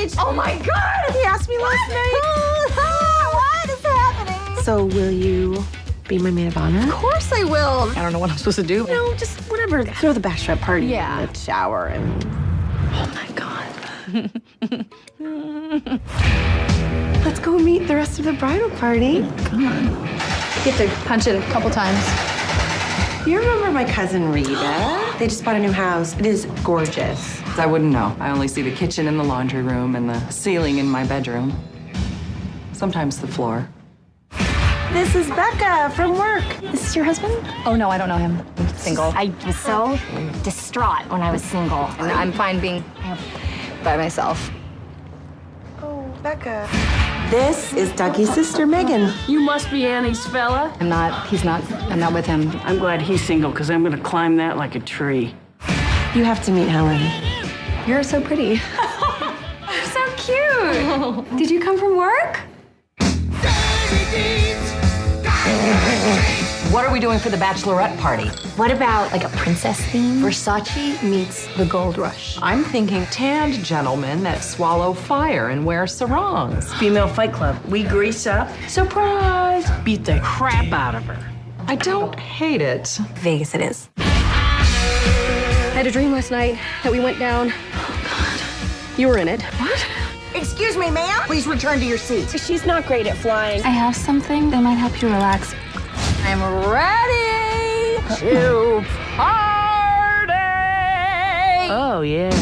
engaged. Oh my God! He asked me last night. What is happening? So will you be my maid of honor? Of course I will. I don't know what I'm supposed to do. No, just whatever. Throw the bachelorette party Yeah. in the shower and... Oh my God. Let's go meet the rest of the bridal party. Come on. You have to punch it a couple times. You remember my cousin Rita? They just bought a new house. It is gorgeous. I wouldn't know. I only see the kitchen and the laundry room and the ceiling in my bedroom. Sometimes the floor. This is Becca from work. This is your husband? Oh, no, I don't know him. I'm single. I was so distraught when I was single. And I'm fine being by myself. Oh, Becca. This is Dougie's sister, Megan. You must be Annie's fella. I'm not with him. I'm glad he's single, because I'm gonna climb that like a tree. You have to meet Helen. You're so pretty. You're so cute. Did you come from work? What are we doing for the bachelorette party? What about like a princess theme? Versace meets the gold rush. I'm thinking tanned gentlemen that swallow fire and wear sarongs. Female Fight Club. We grease up. Surprise! Beat the crap out of her. I don't hate it. Vegas it is. I had a dream last night that we went down. Oh, God. You were in it. What? Excuse me, ma'am. Please return to your seat. She's not great at flying. I have something that might help you relax. I'm ready to party! Oh, yeah.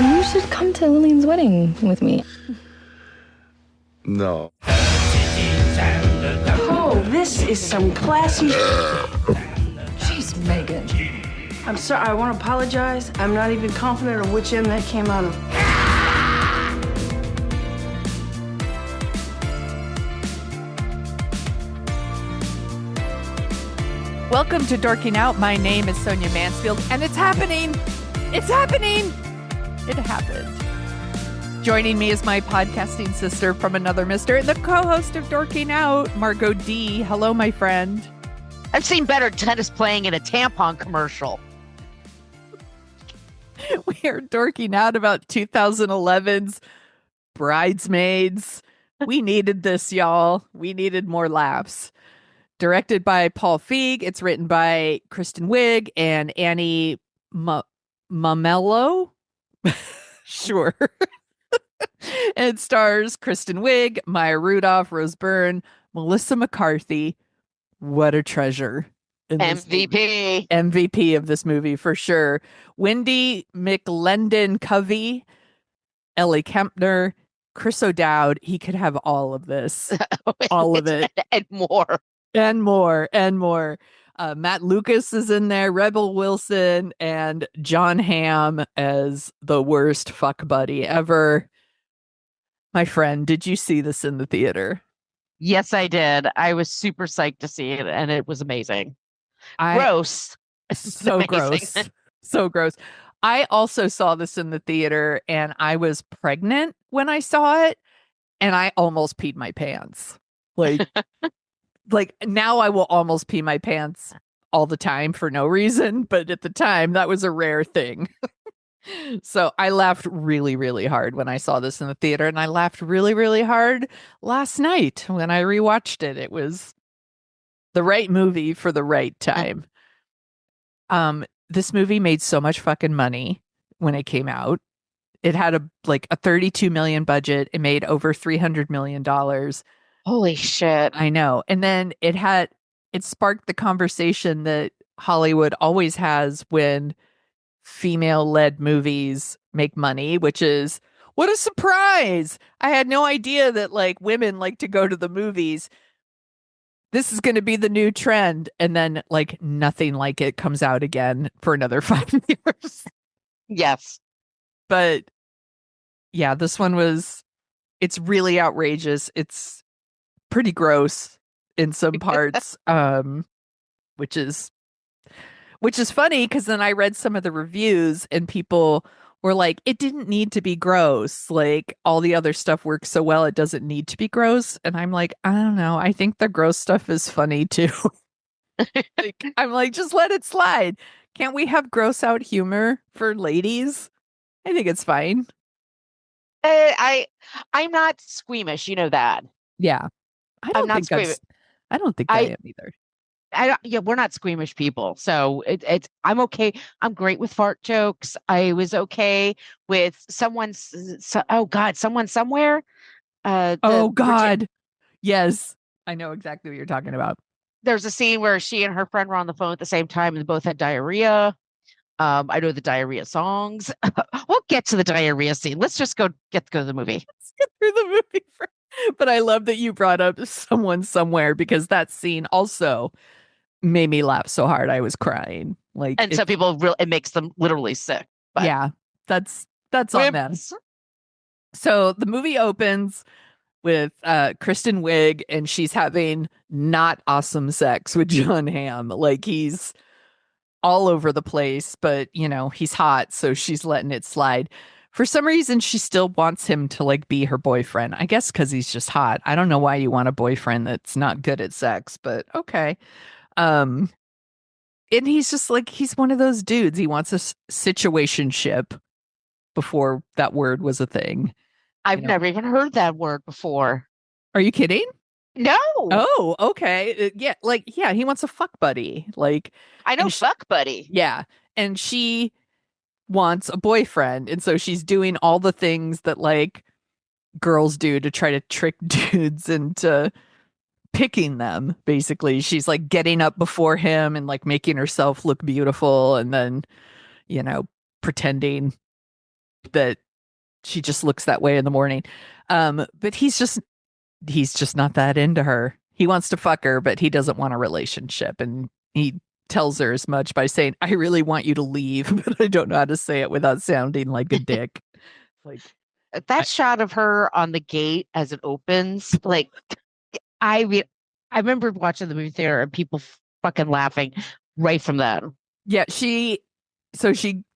You should come to Lillian's wedding with me. No. Oh, this is some classy. Jeez, Megan. I'm sorry, I want to apologize. I'm not even confident of which end that came out of. Welcome to Dorking Out. My name is Sonia Mansfield, and it's happening. It's happening. It happened. Joining me is my podcasting sister from another mister and the co-host of Dorking Out, Margo D. Hello, my friend. I've seen better tennis playing in a tampon commercial. We are dorking out about 2011's Bridesmaids. We needed this, y'all. We needed more laughs. Directed by Paul Feig. It's written by Kristen Wiig and Annie Mamello. Sure. And it stars Kristen Wiig, Maya Rudolph, Rose Byrne, Melissa McCarthy. What a treasure. MVP of this movie for sure. Wendy McLendon Covey, Ellie Kempner, Chris O'Dowd. He could have all of this. All of it. And more. And more. And more. Matt Lucas is in there, Rebel Wilson, and John Hamm as the worst fuck buddy ever. My friend, did you see this in the theater? Yes, I did. I was super psyched to see it, and it was amazing. Gross. So gross. So gross. I also saw this in the theater, and I was pregnant when I saw it, and I almost peed my pants. Like, now I will almost pee my pants all the time for no reason, but at the time, that was a rare thing. So I laughed really, really hard when I saw this in the theater, and I laughed really, really hard last night when I rewatched it. It was the right movie for the right time. This movie made so much fucking money when it came out. It had a $32 million budget. It made over $300 million. Holy shit. I know. And then it sparked the conversation that Hollywood always has when female-led movies make money, which is, what a surprise! I had no idea that women like to go to the movies. This is going to be the new trend. And then nothing like it comes out again for another 5 years. Yes. But yeah, this one it's really outrageous. It's pretty gross in some parts, which is funny because then I read some of the reviews and people Or like, it didn't need to be gross. Like all the other stuff works so well, it doesn't need to be gross. And I'm like, I don't know. I think the gross stuff is funny too. Like, I'm like, just let it slide. Can't we have gross out humor for ladies? I think it's fine. I'm not squeamish, you know that. Yeah. I I'm don't not think squeamish. I don't think I am either. Yeah, we're not squeamish people. So it's I'm okay. I'm great with fart jokes. I was okay with someone somewhere. Oh God. Yes. I know exactly what you're talking about. There's a scene where she and her friend were on the phone at the same time and both had diarrhea. I know the diarrhea songs. We'll get to the diarrhea scene. Let's just go to the movie. Let's get through the movie. But I love that you brought up someone somewhere because that scene also made me laugh so hard I was crying. Like, and some people it makes them literally sick. But yeah, that's on them. So the movie opens with Kristen Wiig, and she's having not awesome sex with John Hamm. Like, he's all over the place, but you know, he's hot, so she's letting it slide. For some reason, she still wants him to like be her boyfriend. I guess because he's just hot. I don't know why you want a boyfriend that's not good at sex, but okay. And he's just like, he's one of those dudes. He wants a situationship before that word was a thing. I've never even heard that word before. Are you kidding? No. Oh, okay. Yeah, he wants a fuck buddy. Like, I know fuck buddy. Yeah. And she wants a boyfriend. And so she's doing all the things that like girls do to try to trick dudes into picking them. Basically, she's like getting up before him and like making herself look beautiful and then, you know, pretending that she just looks that way in the morning. But he's just not that into her. He wants to fuck her, but he doesn't want a relationship. And he tells her as much by saying, I really want you to leave, but I don't know how to say it without sounding like a dick. Like that shot of her on the gate as it opens, like I remember watching the movie theater and people fucking laughing right from that. Yeah, she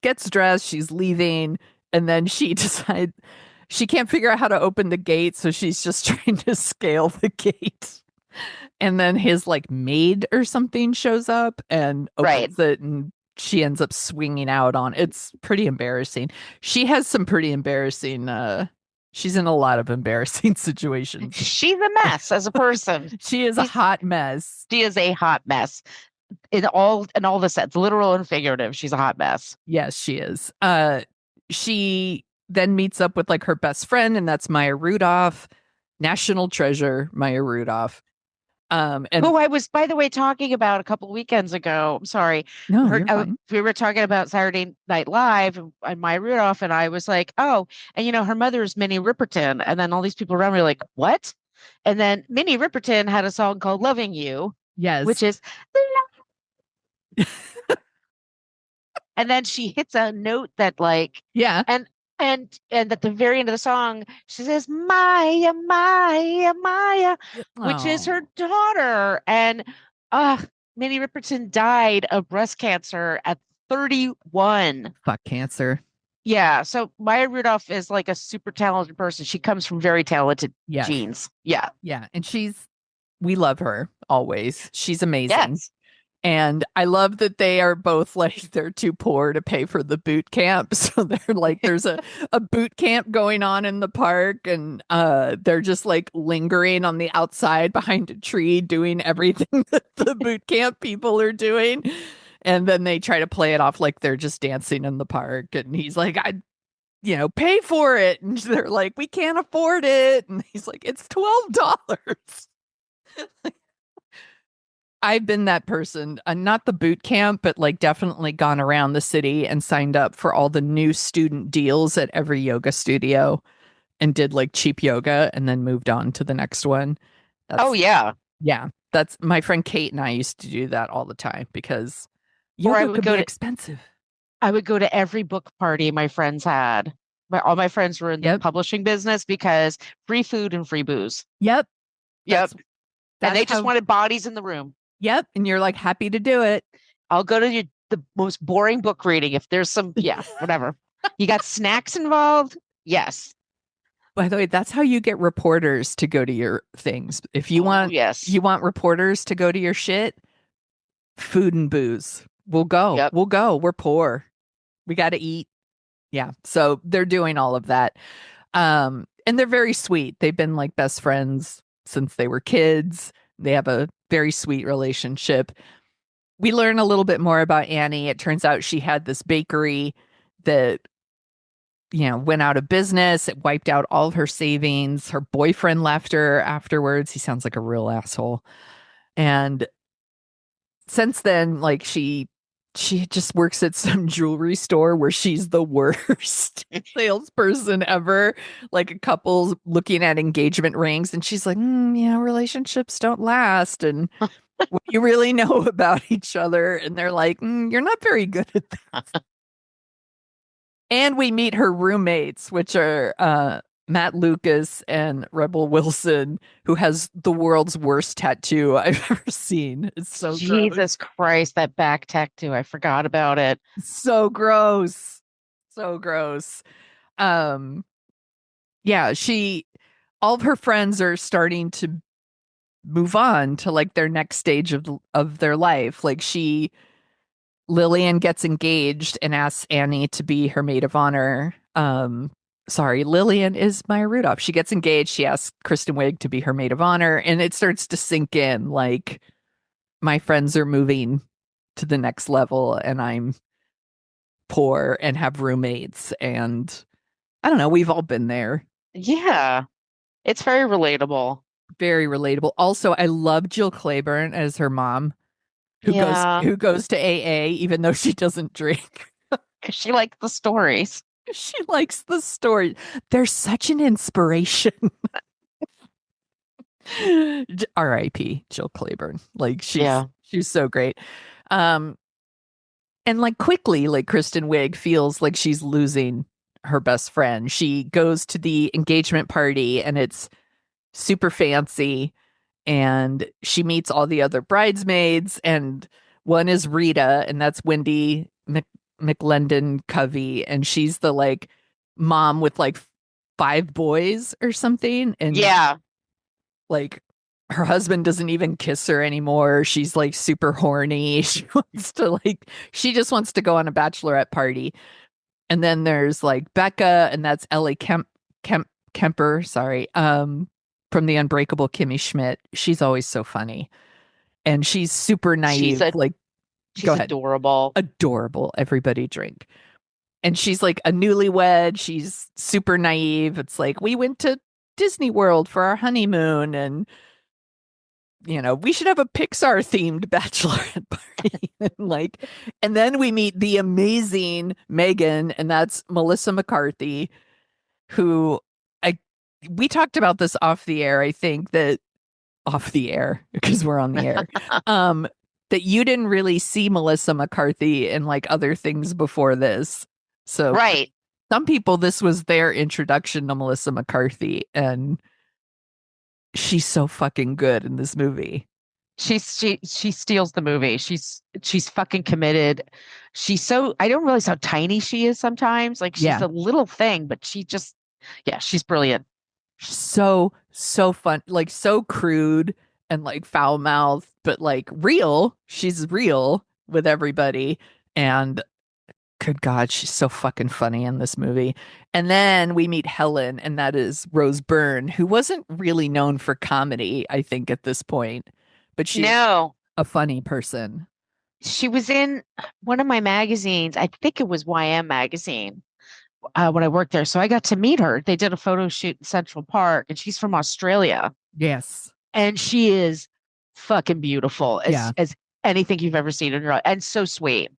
gets dressed, she's leaving, and then she decides she can't figure out how to open the gate, so she's just trying to scale the gate. And then his like maid or something shows up and opens it, and she ends up swinging out on. It's pretty embarrassing. She has some pretty embarrassing. She's in a lot of embarrassing situations. She's a mess as a person. She is a hot mess. She is a hot mess in all the sense, literal and figurative. She's a hot mess. Yes, she is. She then meets up with like her best friend, and that's Maya Rudolph, national treasure, Maya Rudolph. And who I was, by the way, talking about a couple of weekends ago. I'm sorry. No, you're fine. We were talking about Saturday Night Live and Maya Rudolph, and I was like, oh, and you know, her mother is Minnie Riperton. And then all these people around me were like, what? And then Minnie Riperton had a song called Loving You. Yes. Which is and then she hits a note that like, yeah. And at the very end of the song, she says, Maya, Maya, Maya, which is her daughter. And Minnie Riperton died of breast cancer at 31. Fuck cancer. Yeah. So Maya Rudolph is like a super talented person. She comes from very talented genes. Yeah. Yeah. And we love her always. She's amazing. Yes. And I love that they are both like, they're too poor to pay for the boot camp. So they're like, there's a boot camp going on in the park, and they're just like lingering on the outside behind a tree doing everything that the boot camp people are doing. And then they try to play it off like they're just dancing in the park. And he's like, pay for it. And they're like, we can't afford it. And he's like, it's $12. I've been that person, not the boot camp, but like definitely gone around the city and signed up for all the new student deals at every yoga studio and did like cheap yoga and then moved on to the next one. Yeah. That's my friend Kate and I used to do that all the time because yoga could be expensive. I would go to every book party my friends had. All my friends were in the publishing business because free food and free booze. Yep. And they just wanted bodies in the room. Yep. And you're like happy to do it. I'll go to the most boring book reading if there's some, whatever. You got snacks involved? Yes. By the way, that's how you get reporters to go to your things. If you want, yes. you want reporters to go to your shit, food and booze. We'll go. Yep. We'll go. We're poor. We got to eat. Yeah. So they're doing all of that. And they're very sweet. They've been like best friends since they were kids. They have a very sweet relationship. We learn a little bit more about Annie. It turns out she had this bakery that, went out of business. It wiped out all of her savings. Her boyfriend left her afterwards. He sounds like a real asshole. And since then, like she just works at some jewelry store where she's the worst salesperson ever. Like a couple's looking at engagement rings and she's like, relationships don't last. And what do you really know about each other? And they're like, you're not very good at that. And we meet her roommates, which are Matt Lucas and Rebel Wilson, who has the world's worst tattoo I've ever seen. It's so Jesus Christ, that back tattoo. I forgot about it. So gross. So gross. Yeah, all of her friends are starting to move on to like their next stage of their life. Like Lillian gets engaged and asks Annie to be her maid of honor. Sorry, Lillian is Maya Rudolph. She gets engaged. She asks Kristen Wiig to be her maid of honor. And it starts to sink in like my friends are moving to the next level and I'm poor and have roommates. And I don't know, we've all been there. Yeah. It's very relatable. Very relatable. Also, I love Jill Clayburgh as her mom. Who goes to AA even though she doesn't drink. Because she likes the stories. She likes the story. They're such an inspiration. R.I.P. Jill Clayburgh. Like she's so great. And like quickly, like Kristen Wiig feels like she's losing her best friend. She goes to the engagement party and it's super fancy. And she meets all the other bridesmaids, and one is Rita, and that's Wendy McLendon Covey, and she's the like mom with like 5 boys or something. And like her husband doesn't even kiss her anymore. She's like super horny. She just wants to go on a bachelorette party. And then there's like Becca, and that's Ellie Kemper. Sorry. From The Unbreakable Kimmy Schmidt. She's always so funny. And she's super naive. She's go ahead. Adorable. Everybody drink. And she's like a newlywed. She's super naive. It's like, we went to Disney World for our honeymoon and, we should have a Pixar themed bachelorette party. and then we meet the amazing Megan, and that's Melissa McCarthy, who we talked about this off the air. I think that off the air because we're on the air. That you didn't really see Melissa McCarthy in like other things before this. So right. Some people, this was their introduction to Melissa McCarthy, and she's so fucking good in this movie. She steals the movie. She's fucking committed. I don't realize how tiny she is sometimes. Like she's a little thing, but she's brilliant. So fun, like so crude and like foul mouthed, but like real. She's real with everybody. And good God, she's so fucking funny in this movie. And then we meet Helen, and that is Rose Byrne, who wasn't really known for comedy, I think, at this point. But she's a funny person. She was in one of my magazines. I think it was YM magazine. When I worked there. So I got to meet her. They did a photo shoot in Central Park, and she's from Australia. Yes. And she is fucking beautiful as anything you've ever seen in her life. And so sweet.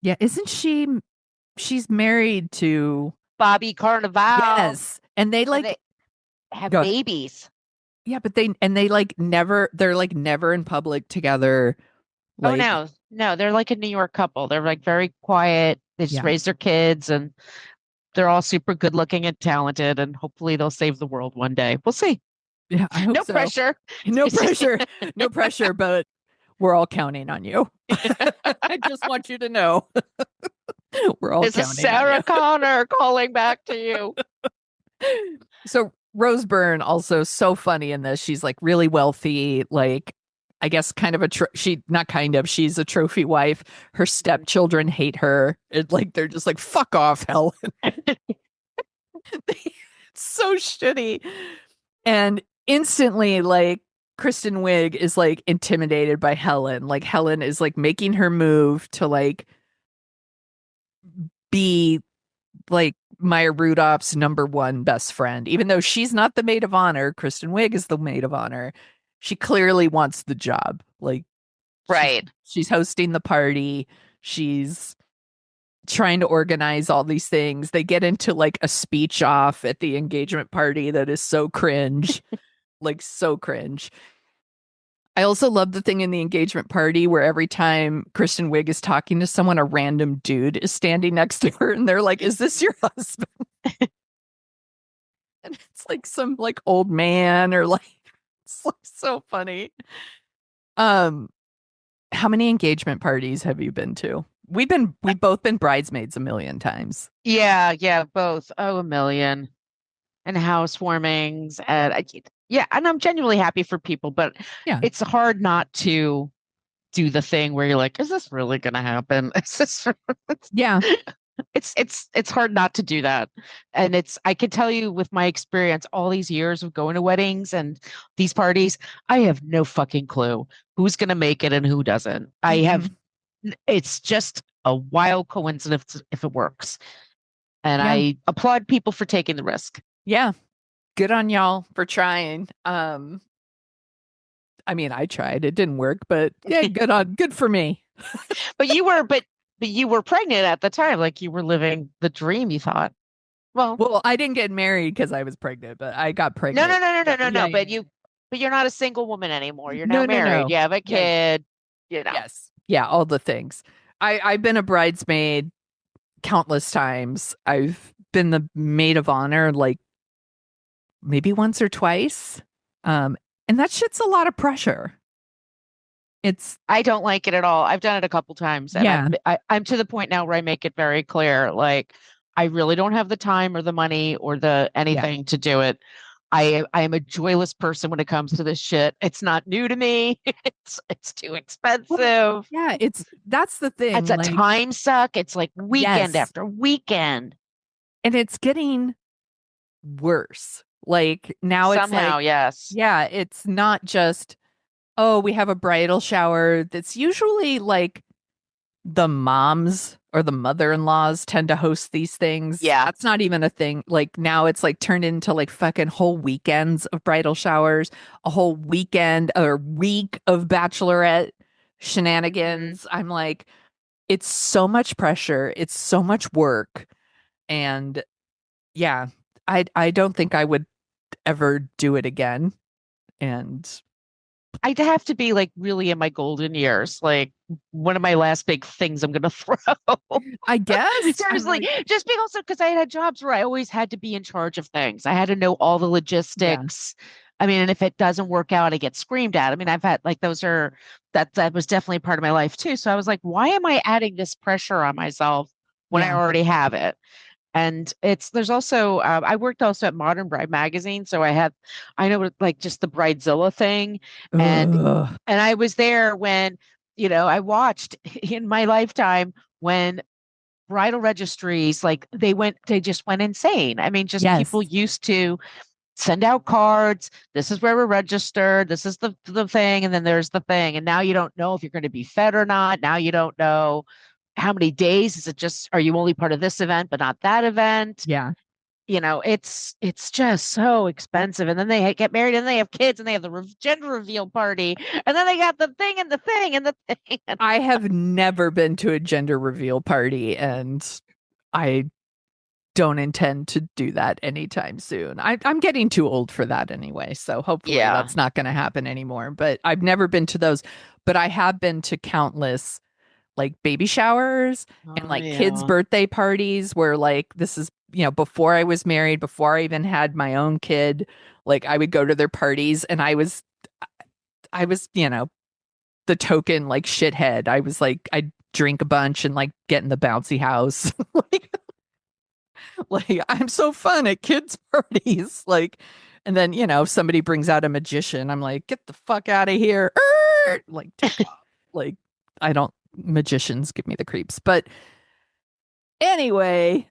Yeah. Isn't she's married to Bobby Carnival. Yes. And they have babies. Yeah, but they're never in public together. No, they're like a New York couple. They're like very quiet. They just raise their kids, and they're all super good looking and talented, and hopefully they'll save the world one day. We'll see. Yeah, I hope so. Pressure. No pressure. No pressure, but we're all counting on you. I just want you to know. We're all This is counting on Sarah you. Connor calling back to you. So Rose Byrne also so funny in this. She's like really wealthy, like I guess kind of she's a trophy wife. Her stepchildren hate her. They're just like, fuck off, Helen. It's so shitty. And instantly, like, Kristen Wiig is like intimidated by Helen. Like Helen is like making her move to like be like Maya Rudolph's #1 best friend. Even though she's not the maid of honor, Kristen Wiig is the maid of honor. She clearly wants the job. Like, Right. She's hosting the party. She's trying to organize all these things. They get into like a speech off at the engagement party that is so cringe. Like, so cringe. I also love the thing in the engagement party where every time Kristen Wiig is talking to someone, a random dude is standing next to her and they're like, is this your husband? And it's like some like old man or like, it's like so funny. How many engagement parties have you been to? We've both been bridesmaids a million times. Yeah, both. Oh, a million. And housewarmings. And and I'm genuinely happy for people, but Yeah. it's hard not to do the thing where you're like, is this really gonna happen? Is this Yeah. It's hard not to do that. And I can tell you with my experience, all these years of going to weddings and these parties, I have no fucking clue who's gonna make it and who doesn't. It's just a wild coincidence if it works. And Yeah. I applaud people for taking the risk. Yeah. Good on y'all for trying. I mean, I tried. It didn't work, but yeah, good for me. But you were pregnant at the time, like you were living the dream, you thought. Well, I didn't get married because I was pregnant, but I got pregnant. No. But you're not a single woman anymore. You're now No. married. You have a kid. You know. Yes. Yeah, all the things. I've been a bridesmaid countless times. I've been the maid of honor like maybe once or twice. And that shit's a lot of pressure. I don't like it at all. I've done it a couple times. And yeah. I'm to the point now where I make it very clear. Like, I really don't have the time or the money or the anything to do it. I am a joyless person when it comes to this shit. It's not new to me. It's too expensive. Well, yeah, that's the thing. It's a time suck. It's like weekend after weekend. And it's getting worse. Like now somehow, yes. Yeah, it's not just, oh, we have a bridal shower. That's usually like the moms or the mother-in-laws tend to host these things. Yeah. That's not even a thing. Like now it's like turned into like fucking whole weekends of bridal showers, a whole weekend or week of bachelorette shenanigans. I'm like, it's so much pressure. It's so much work. And yeah, I don't think I would ever do it again. And I'd have to be like really in my golden years, like one of my last big things I'm going to throw. I guess. Seriously, just because I had jobs where I always had to be in charge of things. I had to know all the logistics. Yeah. I mean, and if it doesn't work out, I get screamed at. I mean, I've had like that was definitely part of my life too. So I was like, why am I adding this pressure on myself when I already have it? And there's also, I worked also at Modern Bride magazine. So I know like just the Bridezilla thing. And I was there when, I watched in my lifetime when bridal registries, like they just went insane. I mean, just people used to send out cards. This is where we're registered. This is the thing. And then there's the thing. And now you don't know if you're going to be fed or not. Now you don't know how many days. Is it just, are you only part of this event, but not that event? Yeah. It's just so expensive. And then they get married and they have kids and they have the gender reveal party. And then they got the thing and the thing and the thing. I have never been to a gender reveal party and I don't intend to do that anytime soon. I'm getting too old for that anyway. So hopefully that's not going to happen anymore. But I've never been to those. But I have been to countless like baby showers and like kids' birthday parties where like this is, before I was married, before I even had my own kid, like I would go to their parties and I was, the token like shithead. I was like, I'd drink a bunch and like get in the bouncy house. like I'm so fun at kids' parties. Like, and then, you know, if somebody brings out a magician, I'm like, get the fuck out of here. Like, take off. Like, magicians give me the creeps. But anyway,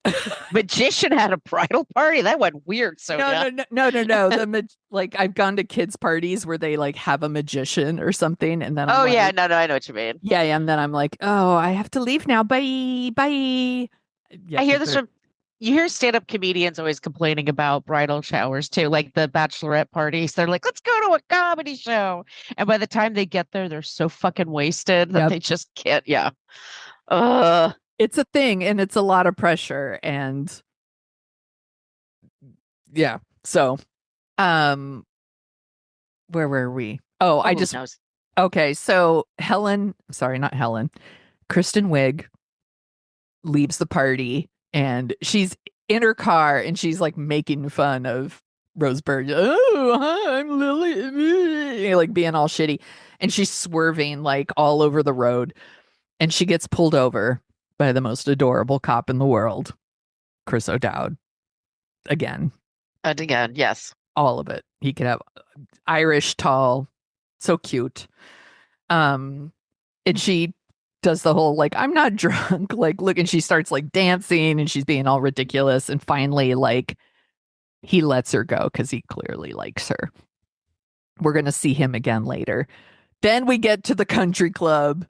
Magician had a bridal party. That went weird. So no. Like I've gone to kids' parties where they like have a magician or something, and then I'm yeah, no, I know what you mean. Yeah, and then I'm like, oh, I have to leave now. Bye. Yeah, I hear this from. You hear stand-up comedians always complaining about bridal showers too, like the bachelorette parties. They're like, let's go to a comedy show. And by the time they get there, they're so fucking wasted that they just can't. Yeah. It's a thing, and it's a lot of pressure. And yeah. So, where were we? Oh, I just knows? Okay. So Kristen Wiig leaves the party. And she's in her car and she's like making fun of Rose Byrne. Oh, hi, I'm Lily. Like being all shitty. And she's swerving like all over the road. And she gets pulled over by the most adorable cop in the world, Chris O'Dowd. Again. And again, yes. All of it. He could have Irish, tall, so cute. And she does the whole like I'm not drunk, like look, and she starts like dancing and she's being all ridiculous, and finally like he lets her go because he clearly likes her. We're gonna see him again later. Then we get to the country club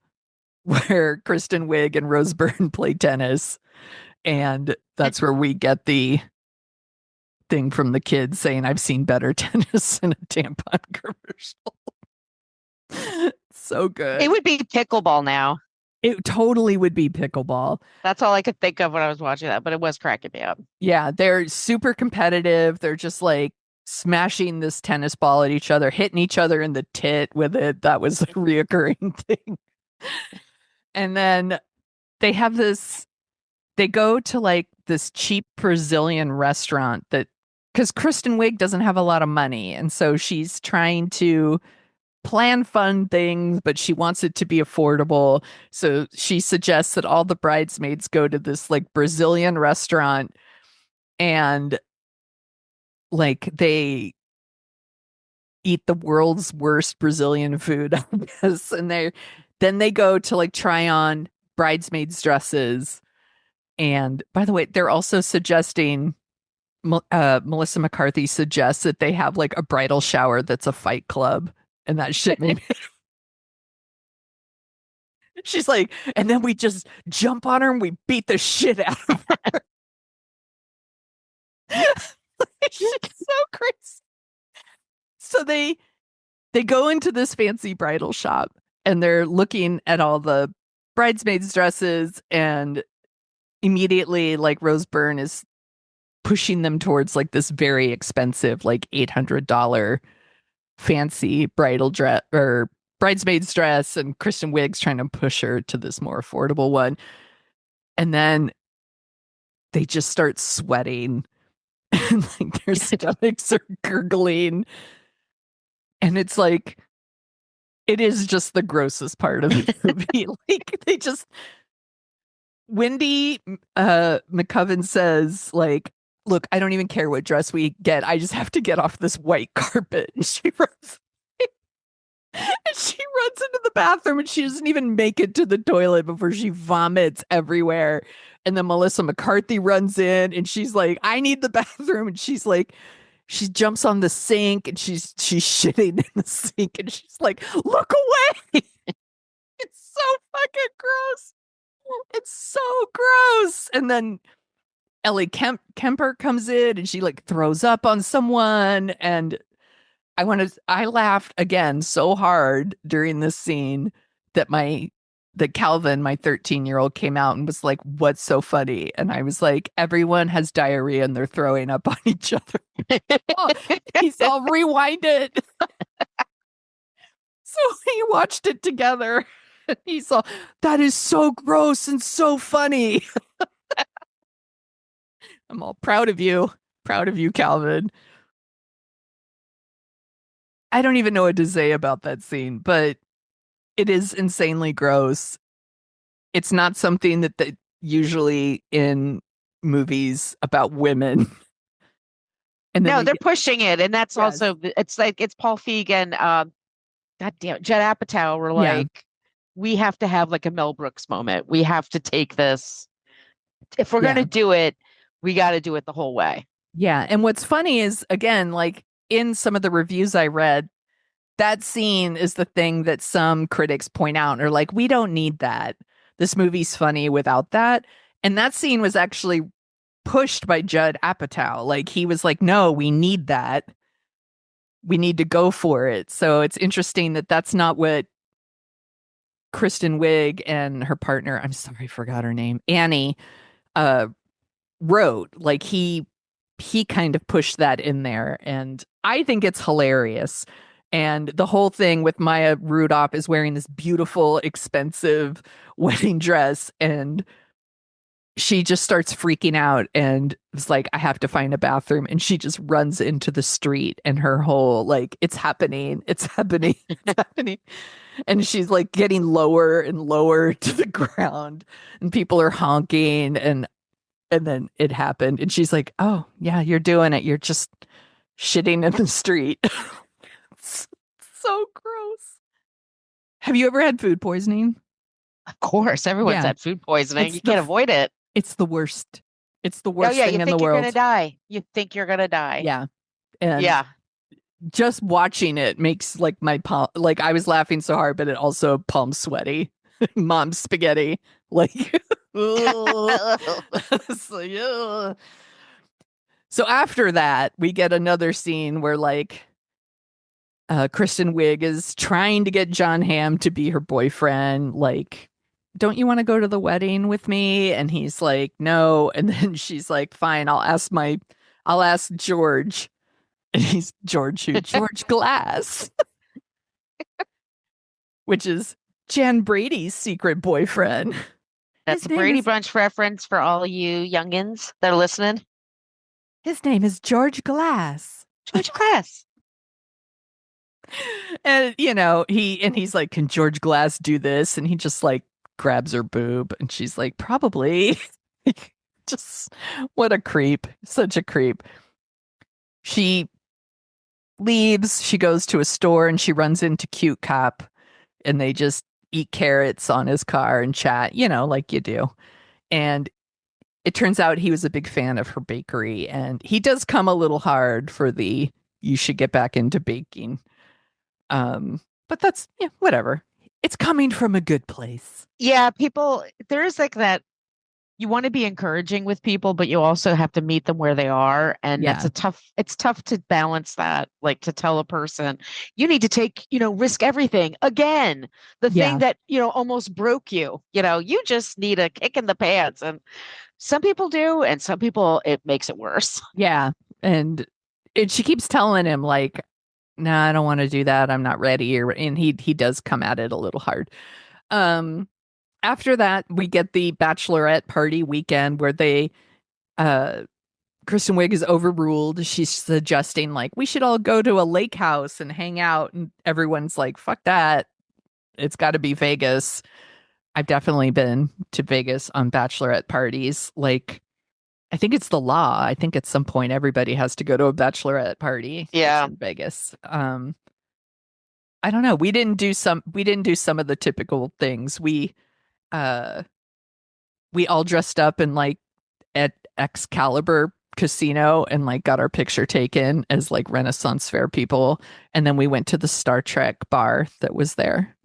where Kristen Wiig and Rose Byrne play tennis, and that's where we get the thing from the kids saying I've seen better tennis in a tampon commercial. So good. It would be pickleball now. It totally would be pickleball. That's all I could think of when I was watching that, but it was cracking me up. Yeah, they're super competitive. They're just like smashing this tennis ball at each other, hitting each other in the tit with it. That was a reoccurring thing. And then they go to like this cheap Brazilian restaurant because Kristen Wiig doesn't have a lot of money. And so she's trying to plan fun things, but she wants it to be affordable. So she suggests that all the bridesmaids go to this like Brazilian restaurant and like they eat the world's worst Brazilian food, I guess. And then they go to like try on bridesmaids' dresses. And by the way, they're also suggesting Melissa McCarthy suggests that they have like a bridal shower that's a fight club. And that shit made me. She's like, and then we just jump on her and we beat the shit out of her. She's so crazy. So they go into this fancy bridal shop and they're looking at all the bridesmaids' dresses, and immediately like Rose Byrne is pushing them towards like this very expensive, like $800 fancy bridal dress or bridesmaid's dress, and Kristen Wiig's trying to push her to this more affordable one. And then they just start sweating and like their stomachs are gurgling. And it's like, it is just the grossest part of the movie. Like they just, Wendy McCoven says like, look, I don't even care what dress we get. I just have to get off this white carpet. And she runs into the bathroom and she doesn't even make it to the toilet before she vomits everywhere. And then Melissa McCarthy runs in and she's like, I need the bathroom. And she's like, she jumps on the sink and she's shitting in the sink and she's like, look away. It's so fucking gross. It's so gross. And then Ellie Kemper comes in and she like throws up on someone, and I laughed again so hard during this scene that Calvin, my 13-year-old, came out and was like, what's so funny? And I was like, everyone has diarrhea and they're throwing up on each other. He's all rewind it. So we watched it together. He's all, that is so gross and so funny. I'm all proud of you, Calvin. I don't even know what to say about that scene, but It is insanely gross. It's not something that usually in movies about women. And then No, they're pushing it, and that's also it's like it's Paul Feig and God damn it, Judd Apatow were Yeah. like, we have to have like a Mel Brooks moment. We have to take this. If we're gonna do it, we got to do it the whole way. Yeah. And what's funny is, again, like in some of the reviews I read, that scene is the thing that some critics point out and are like, we don't need that. This movie's funny without that. And that scene was actually pushed by Judd Apatow. Like, he was like, no, we need that. We need to go for it. So it's interesting that that's not what Kristen Wiig and her partner, I'm sorry, I forgot her name, Annie, wrote. Like, he kind of pushed that in there, and I think it's hilarious. And the whole thing with Maya Rudolph is wearing this beautiful, expensive wedding dress, and she just starts freaking out and it's like, I have to find a bathroom. And she just runs into the street, and her whole, like, it's happening. It's happening. It's happening. And she's like getting lower and lower to the ground, and people are honking, and then it happened. And she's like, oh yeah, you're doing it. You're just shitting in the street. It's so gross. Have you ever had food poisoning? Of course, everyone's had food poisoning. You can't avoid it. It's the worst. It's the worst thing in the world. You think you're gonna die. You think you're gonna die. Yeah. And just watching it makes like my palm, like I was laughing so hard, but it also palm sweaty. Mom's spaghetti. Like, it's like, ugh. So after that, we get another scene where like Kristen Wiig is trying to get John Hamm to be her boyfriend. Like, don't you want to go to the wedding with me? And he's like, no. And then she's like, fine, I'll ask George. And he's George Glass, which is Jan Brady's secret boyfriend. That's a Brady Bunch reference for all you youngins that are listening. His name is George Glass. George Glass. And, you know, he's like, can George Glass do this? And he just like grabs her boob, and she's like, probably. Just what a creep. Such a creep. She leaves, she goes to a store, and she runs into Cute Cop, and they just eat carrots on his car and chat, you know, like you do. And it turns out he was a big fan of her bakery, and he does come a little hard for the you should get back into baking. But that's, yeah, whatever. It's coming from a good place. Yeah, people, there is like that. You want to be encouraging with people, but you also have to meet them where they are. And it's tough to balance that, like to tell a person, you need to take, risk everything again. The thing that, almost broke you, you just need a kick in the pants. And some people do, and some people, it makes it worse. Yeah. And she keeps telling him like, no, I don't want to do that. I'm not ready. And he does come at it a little hard. After that, we get the bachelorette party weekend where Kristen Wiig is overruled. She's suggesting like, we should all go to a lake house and hang out. And everyone's like, fuck that. It's got to be Vegas. I've definitely been to Vegas on bachelorette parties. Like, I think it's the law. I think at some point everybody has to go to a bachelorette party. Yeah. In Vegas. I don't know. We didn't do some of the typical things. We all dressed up in like at Excalibur Casino and like got our picture taken as like Renaissance Fair people. And then we went to the Star Trek bar that was there.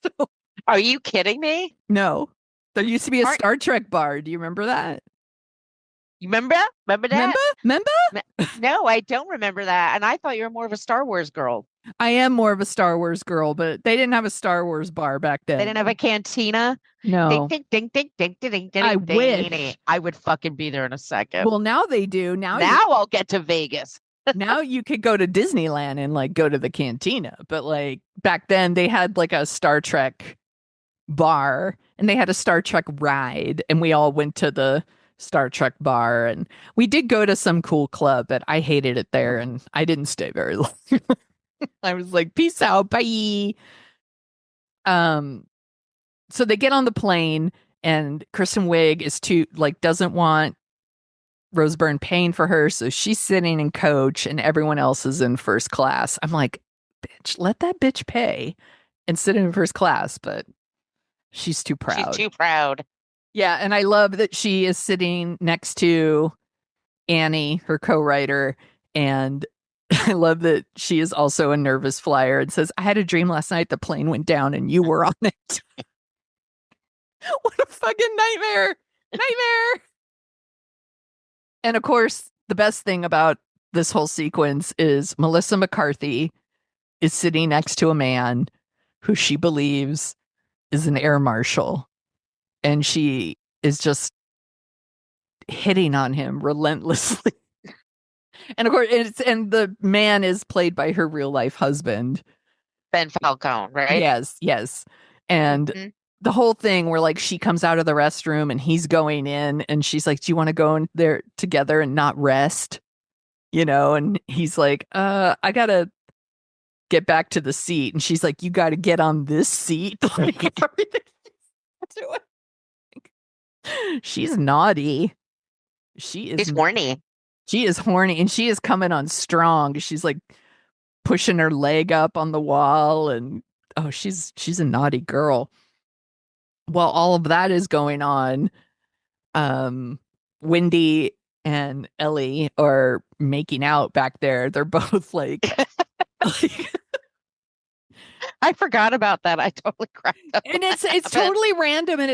So, are you kidding me? No. There used to be a Star Trek bar. Do you remember that? You remember that? Remember? No, I don't remember that. And I thought you were more of a Star Wars girl. I am more of a Star Wars girl, but they didn't have a Star Wars bar back then. They didn't have a cantina. No. Ding, ding, ding, ding, ding, ding, ding, I ding, wish. ding. I would fucking be there in a second. Well, now they do. Now I'll get to Vegas. Now you could go to Disneyland and like go to the cantina. But like back then they had like a Star Trek bar and they had a Star Trek ride, and we all went to the Star Trek bar, and we did go to some cool club, but I hated it there and I didn't stay very long. I was like, peace out, bye. So they get on the plane, and Kristen Wiig is doesn't want Rose Byrne paying for her, so she's sitting in coach, and everyone else is in first class. I'm like, bitch, let that bitch pay and sit in first class, but she's too proud. She's too proud. Yeah, and I love that she is sitting next to Annie, her co-writer, and I love that she is also a nervous flyer and says, I had a dream last night the plane went down and you were on it. What a fucking nightmare. Nightmare. And of course, the best thing about this whole sequence is Melissa McCarthy is sitting next to a man who she believes is an air marshal. And she is just hitting on him relentlessly. And of course, the man is played by her real life husband, Ben Falcone, right? Yes. And the whole thing where like she comes out of the restroom and he's going in and she's like, do you want to go in there together and not rest? And he's like, I gotta get back to the seat. And she's like, you gotta get on this seat. Like everything she's doing. She's naughty. She's horny. She is horny, and she is coming on strong. She's like pushing her leg up on the wall, and she's a naughty girl. While all of that is going on, Wendy and Ellie are making out back there. They're both like I forgot about that. I totally cracked up. And it's totally random, and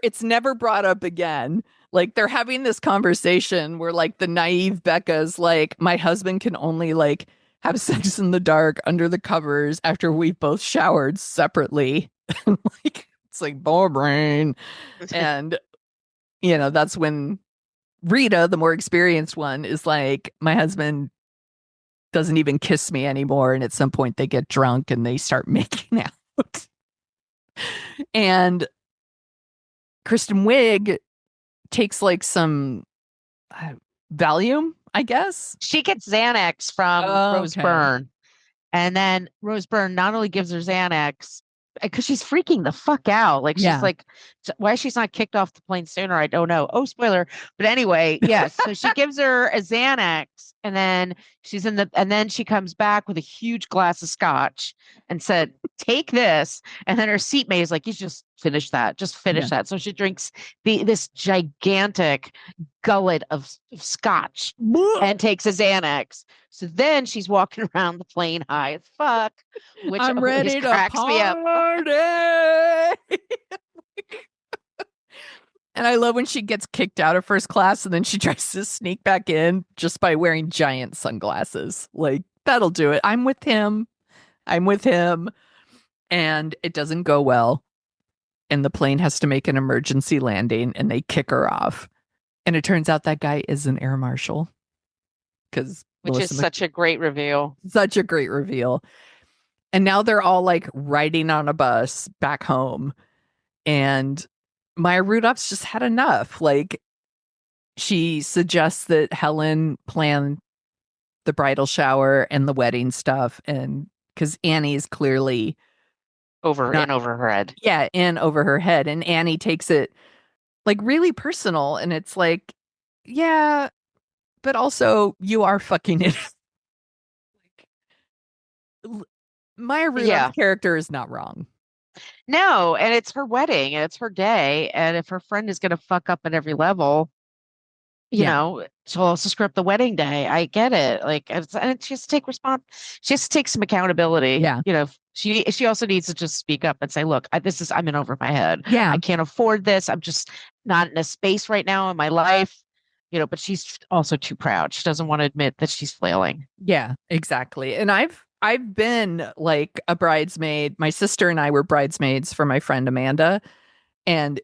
it's never brought up again. Like they're having this conversation where like the naive Becca's like, my husband can only like have sex in the dark under the covers after we've both showered separately. And like it's like boring. And that's when Rita, the more experienced one, is like, my husband doesn't even kiss me anymore. And at some point they get drunk and they start making out. And Kristen Wiig takes like some Valium, I guess. She gets Xanax from Rose Byrne. And then Rose Byrne not only gives her Xanax, because she's freaking the fuck out. Like, she's like, why she's not kicked off the plane sooner, I don't know. Oh, spoiler. But anyway, yes. So she gives her a Xanax, and then and then she comes back with a huge glass of scotch and said, take this. And then her seatmate is like, you just finish that. Just finish that. So she drinks this gigantic gullet of scotch and takes a Xanax. So then she's walking around the plane high as fuck, which I'm ready to cracks me up. And I love when she gets kicked out of first class and then she tries to sneak back in just by wearing giant sunglasses. Like, that'll do it. I'm with him. And it doesn't go well. And the plane has to make an emergency landing and they kick her off. And it turns out that guy is an air marshal. Which is such a great reveal. Such a great reveal. And now they're all like riding on a bus back home. And Maya Rudolph's just had enough. Like, she suggests that Helen plan the bridal shower and the wedding stuff. And because Annie is clearly over her head. Yeah, in over her head. And Annie takes it like really personal. And it's like, yeah, but also you are fucking it. Like, Maya Rudolph's character is not wrong. No, and it's her wedding and it's her day. And if her friend is going to fuck up at every level, you know, she'll also screw up the wedding day. I get it. Like, and she has to take she has to take some accountability. Yeah. You know, she also needs to just speak up and say, look, I'm in over my head. Yeah. I can't afford this. I'm just not in a space right now in my life. You know, but she's also too proud. She doesn't want to admit that she's flailing. Yeah, exactly. And I've been like a bridesmaid. My sister and I were bridesmaids for my friend Amanda. And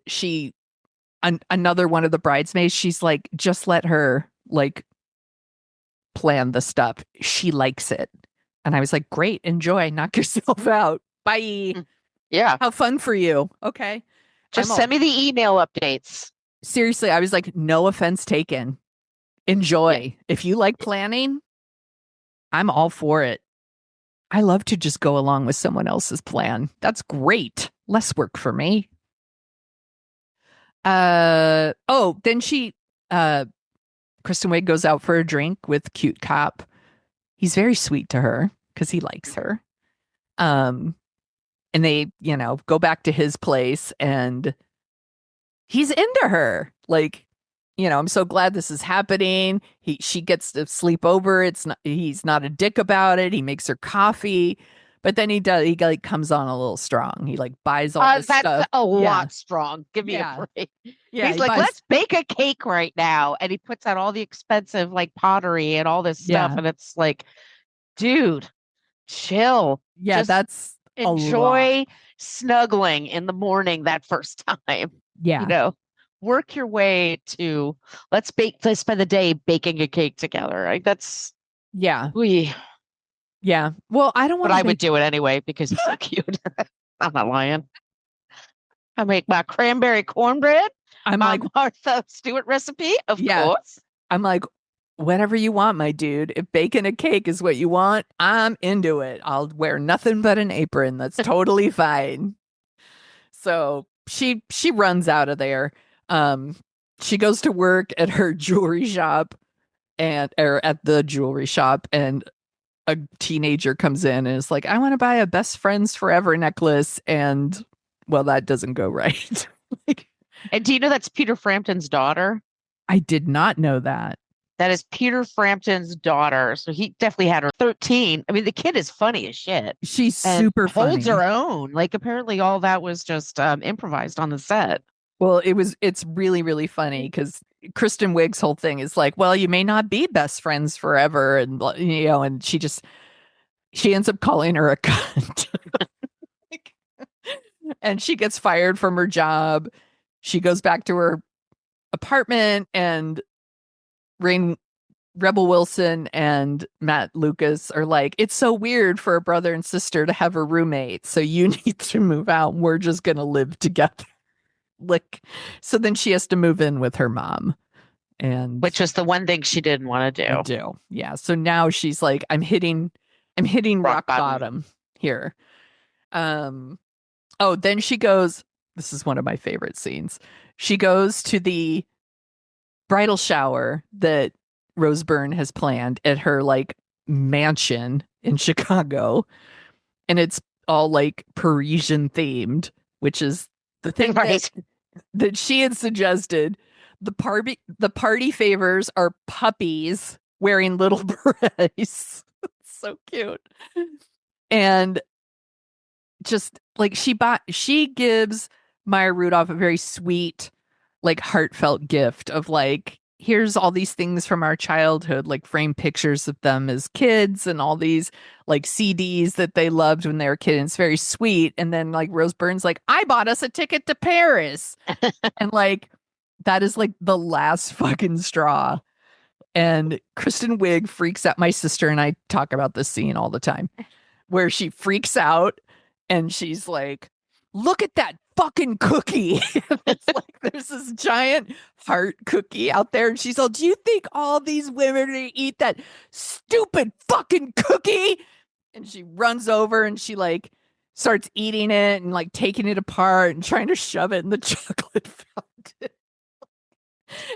another one of the bridesmaids, she's like, just let her like plan the stuff. She likes it. And I was like, great, enjoy, knock yourself out. Bye. Yeah. How fun for you. Okay. Just send me the email updates. Seriously, I was like, no offense taken. Enjoy. If you like planning, I'm all for it. I love to just go along with someone else's plan. That's great. Less work for me. Then Kristen Wiig goes out for a drink with cute cop. He's very sweet to her because he likes her. And they, go back to his place and he's into her. Like, I'm so glad this is happening. She gets to sleep over. He's not a dick about it. He makes her coffee, but then he like comes on a little strong. He like buys all this that's stuff. a lot strong. Give me a break. Yeah, he's like, let's bake a cake right now. And he puts out all the expensive like pottery and all this stuff. And it's like, dude, chill. Yeah, just that's enjoy snuggling in the morning that first time. Yeah. Work your way to let's spend the day baking a cake together. Like that's yeah. Yeah. Well, I don't want But I would do it anyway because it's so cute. I'm not lying. I make my cranberry cornbread. I'm my like Martha Stewart recipe, of course. I'm like, whatever you want, my dude. If baking a cake is what you want, I'm into it. I'll wear nothing but an apron. That's totally fine. So she runs out of there. She goes to work at her jewelry shop or at the jewelry shop, and a teenager comes in and is like, I want to buy a best friends forever necklace. And well, that doesn't go right. And do you know that's Peter Frampton's daughter? I did not know that. That is Peter Frampton's daughter. So he definitely had her 13. I mean, the kid is funny as shit. She's super funny. Holds her own. Like apparently all that was just improvised on the set. Well, it's really, really funny because Kristen Wiig's whole thing is like, well, you may not be best friends forever. And, and she ends up calling her a cunt. And she gets fired from her job. She goes back to her apartment, and Rebel Wilson and Matt Lucas are like, it's so weird for a brother and sister to have a roommate. So you need to move out. We're just going to live together. So then she has to move in with her mom, and which was the one thing she didn't want to do. Yeah. So now she's like, I'm hitting rock bottom here. Then she goes, this is one of my favorite scenes. She goes to the bridal shower that Rose Byrne has planned at her like mansion in Chicago. And it's all like Parisian themed, which is the thing that she had suggested. The party favors are puppies wearing little berets. So cute. And just like she gives Maya Rudolph a very sweet, like heartfelt gift of like, here's all these things from our childhood, like framed pictures of them as kids and all these like CDs that they loved when they were kids. And it's very sweet. And then like Rose Byrne's like, I bought us a ticket to Paris. And like, that is like the last fucking straw. And Kristen Wiig freaks out. My sister and I talk about this scene all the time where she freaks out and she's like, look at that fucking cookie. It's like there's this giant heart cookie out there, and she's all, do you think all these women are gonna eat that stupid fucking cookie? And she runs over and she like starts eating it and like taking it apart and trying to shove it in the chocolate fountain.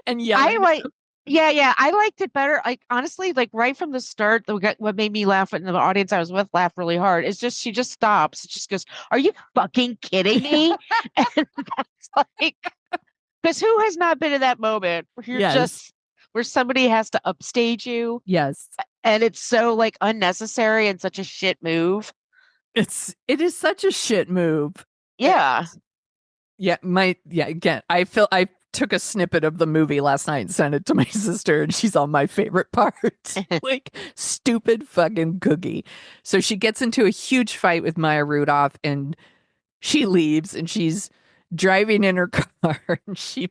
And I liked it better. Like honestly, like right from the start, what made me laugh, and the audience I was with laughed really hard, is just she just stops. She just goes, "Are you fucking kidding me?" And that's like, because who has not been in that moment where you're just where somebody has to upstage you? Yes, and it's so like unnecessary and such a shit move. It is such a shit move. Yeah. Again, I took a snippet of the movie last night and sent it to my sister, and she's on my favorite part. Like, stupid fucking cookie. So she gets into a huge fight with Maya Rudolph, and she leaves, and she's driving in her car, and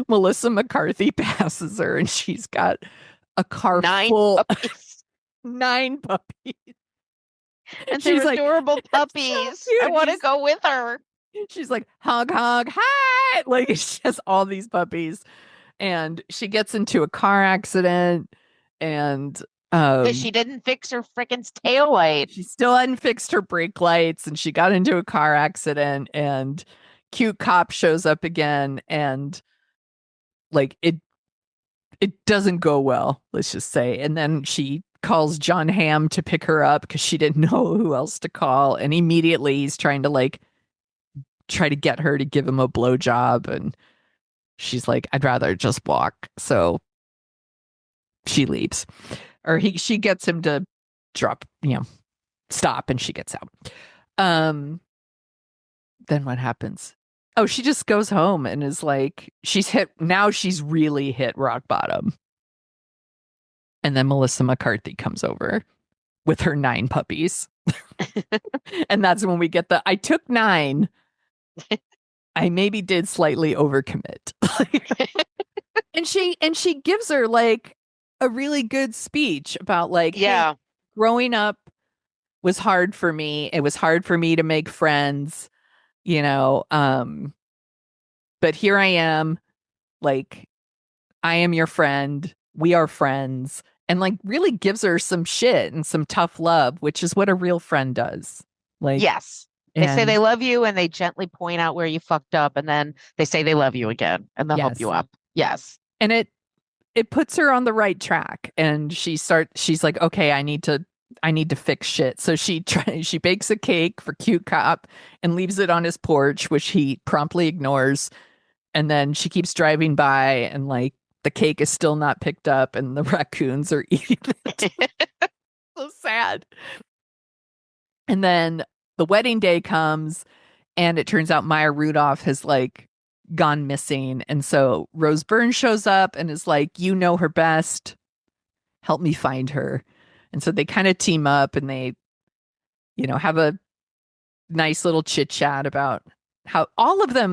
Melissa McCarthy passes her, and she's got a car full of 9 puppies. And they're adorable puppies. So I want to go with her. She's like, hug, hi. Like, she has all these puppies. And she gets into a car accident. And Because she didn't fix her frickin' tail light. She still hadn't fixed her brake lights, and she got into a car accident, and cute cop shows up again, and like it doesn't go well, let's just say. And then she calls John Hamm to pick her up because she didn't know who else to call, and immediately he's trying to like try to get her to give him a blowjob, and she's like, I'd rather just walk. So she leaves. Or she gets him to stop, and she gets out. Then what happens? Oh, she just goes home and is like, she's really hit rock bottom. And then Melissa McCarthy comes over with her 9 puppies. And that's when we get I took 9. I maybe did slightly overcommit. and she gives her like a really good speech about like, hey, growing up was hard for me. It was hard for me to make friends, but here I am, like, I am your friend. We are friends. And like really gives her some shit and some tough love, which is what a real friend does. Like, yes. They say they love you, and they gently point out where you fucked up, and then they say they love you again, and they'll help you up. Yes. And it puts her on the right track, and she's like, okay, I need to fix shit. So she bakes a cake for cute cop and leaves it on his porch, which he promptly ignores. And then she keeps driving by, and like the cake is still not picked up, and the raccoons are eating it. So sad. And then the wedding day comes, and it turns out Maya Rudolph has like gone missing. And so Rose Byrne shows up and is like, you know her best. Help me find her. And so they kind of team up, and they, have a nice little chit chat about how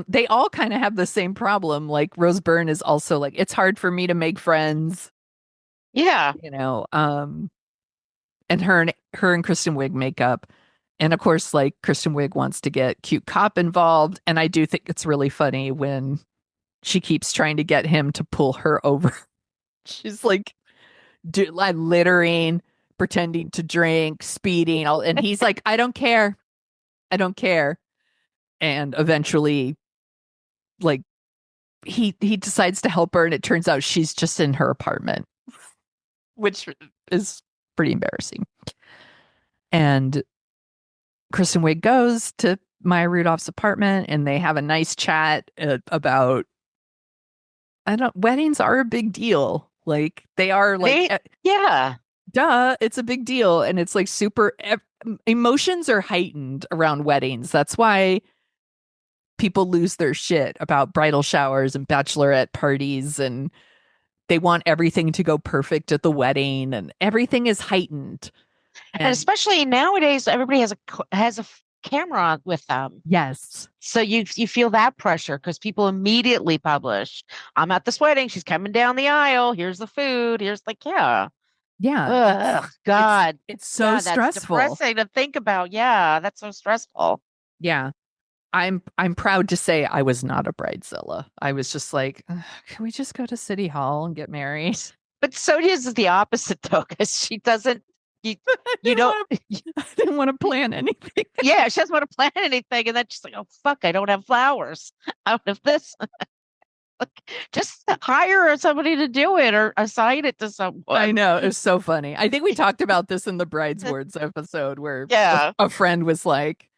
they all kind of have the same problem. Like Rose Byrne is also like, it's hard for me to make friends. Yeah. And her and Kristen Wiig make up. And of course, like Kristen Wiig wants to get cute cop involved. And I do think it's really funny when she keeps trying to get him to pull her over. She's like, littering, pretending to drink, speeding. And he's like, I don't care. And eventually, like, he decides to help her. And it turns out she's just in her apartment, which is pretty embarrassing. And Kristen Wiig goes to Maya Rudolph's apartment, and they have a nice chat about, weddings are a big deal. Like they are like, duh, it's a big deal. And it's like super, emotions are heightened around weddings. That's why people lose their shit about bridal showers and bachelorette parties, and they want everything to go perfect at the wedding, and everything is heightened. And especially nowadays, everybody has a camera on with them. Yes. So you feel that pressure because people immediately publish, I'm at this wedding. She's coming down the aisle. Here's the food. Here's like, yeah. Ugh, God. It's so stressful. That's depressing to think about. Yeah, that's so stressful. Yeah. I'm proud to say I was not a bridezilla. I was just like, can we just go to City Hall and get married? But Sonia's is the opposite though, because she doesn't. I didn't want to plan anything. Yeah, she doesn't want to plan anything, and then she's like, "Oh fuck, I don't have flowers out of this." Just hire somebody to do it or assign it to someone. I know, it's so funny. I think we talked about this in the Bridesmaids episode where a friend was like,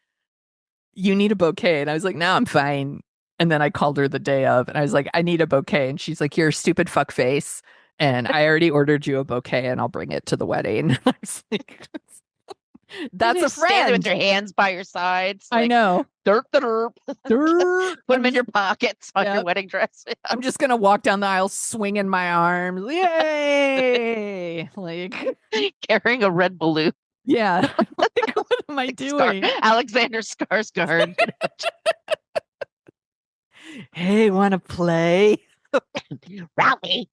"You need a bouquet," and I was like, "No, I'm fine." And then I called her the day of, and I was like, "I need a bouquet," and she's like, "You're a stupid fuck face. And I already ordered you a bouquet, and I'll bring it to the wedding." I was like, that's a friend with your hands by your sides. Like, I know. Derp. Put them in your pockets on your wedding dress. I'm just gonna walk down the aisle swinging my arms. Yay! Like carrying a red balloon. Yeah. Like, what am I doing? Alexander Skarsgård. Hey, want to play? Ralphie.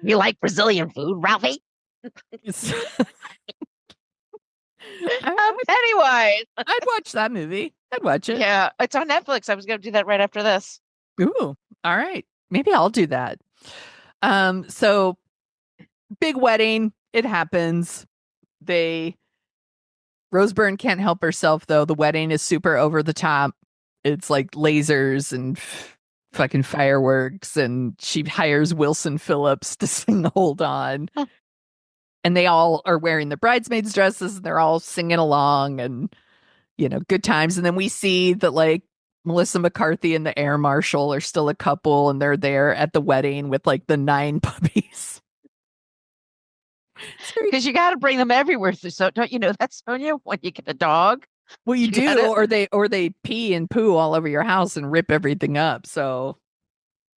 You like Brazilian food, Ralphie? Anyways, I'd watch that movie. I'd watch it. Yeah, it's on Netflix. I was going to do that right after this. Ooh, all right. Maybe I'll do that. So big wedding. It happens. Rose Byrne can't help herself though. The wedding is super over the top. It's like lasers and fucking fireworks, and she hires Wilson Phillips to sing Hold On. And they all are wearing the bridesmaids dresses, and they're all singing along, and good times. And then we see that like Melissa McCarthy and the air marshal are still a couple, and they're there at the wedding with like the 9 puppies. Because you got to bring them everywhere. So don't you know that, Sonia? When you get a dog, Well, you do, or they pee and poo all over your house and rip everything up. So,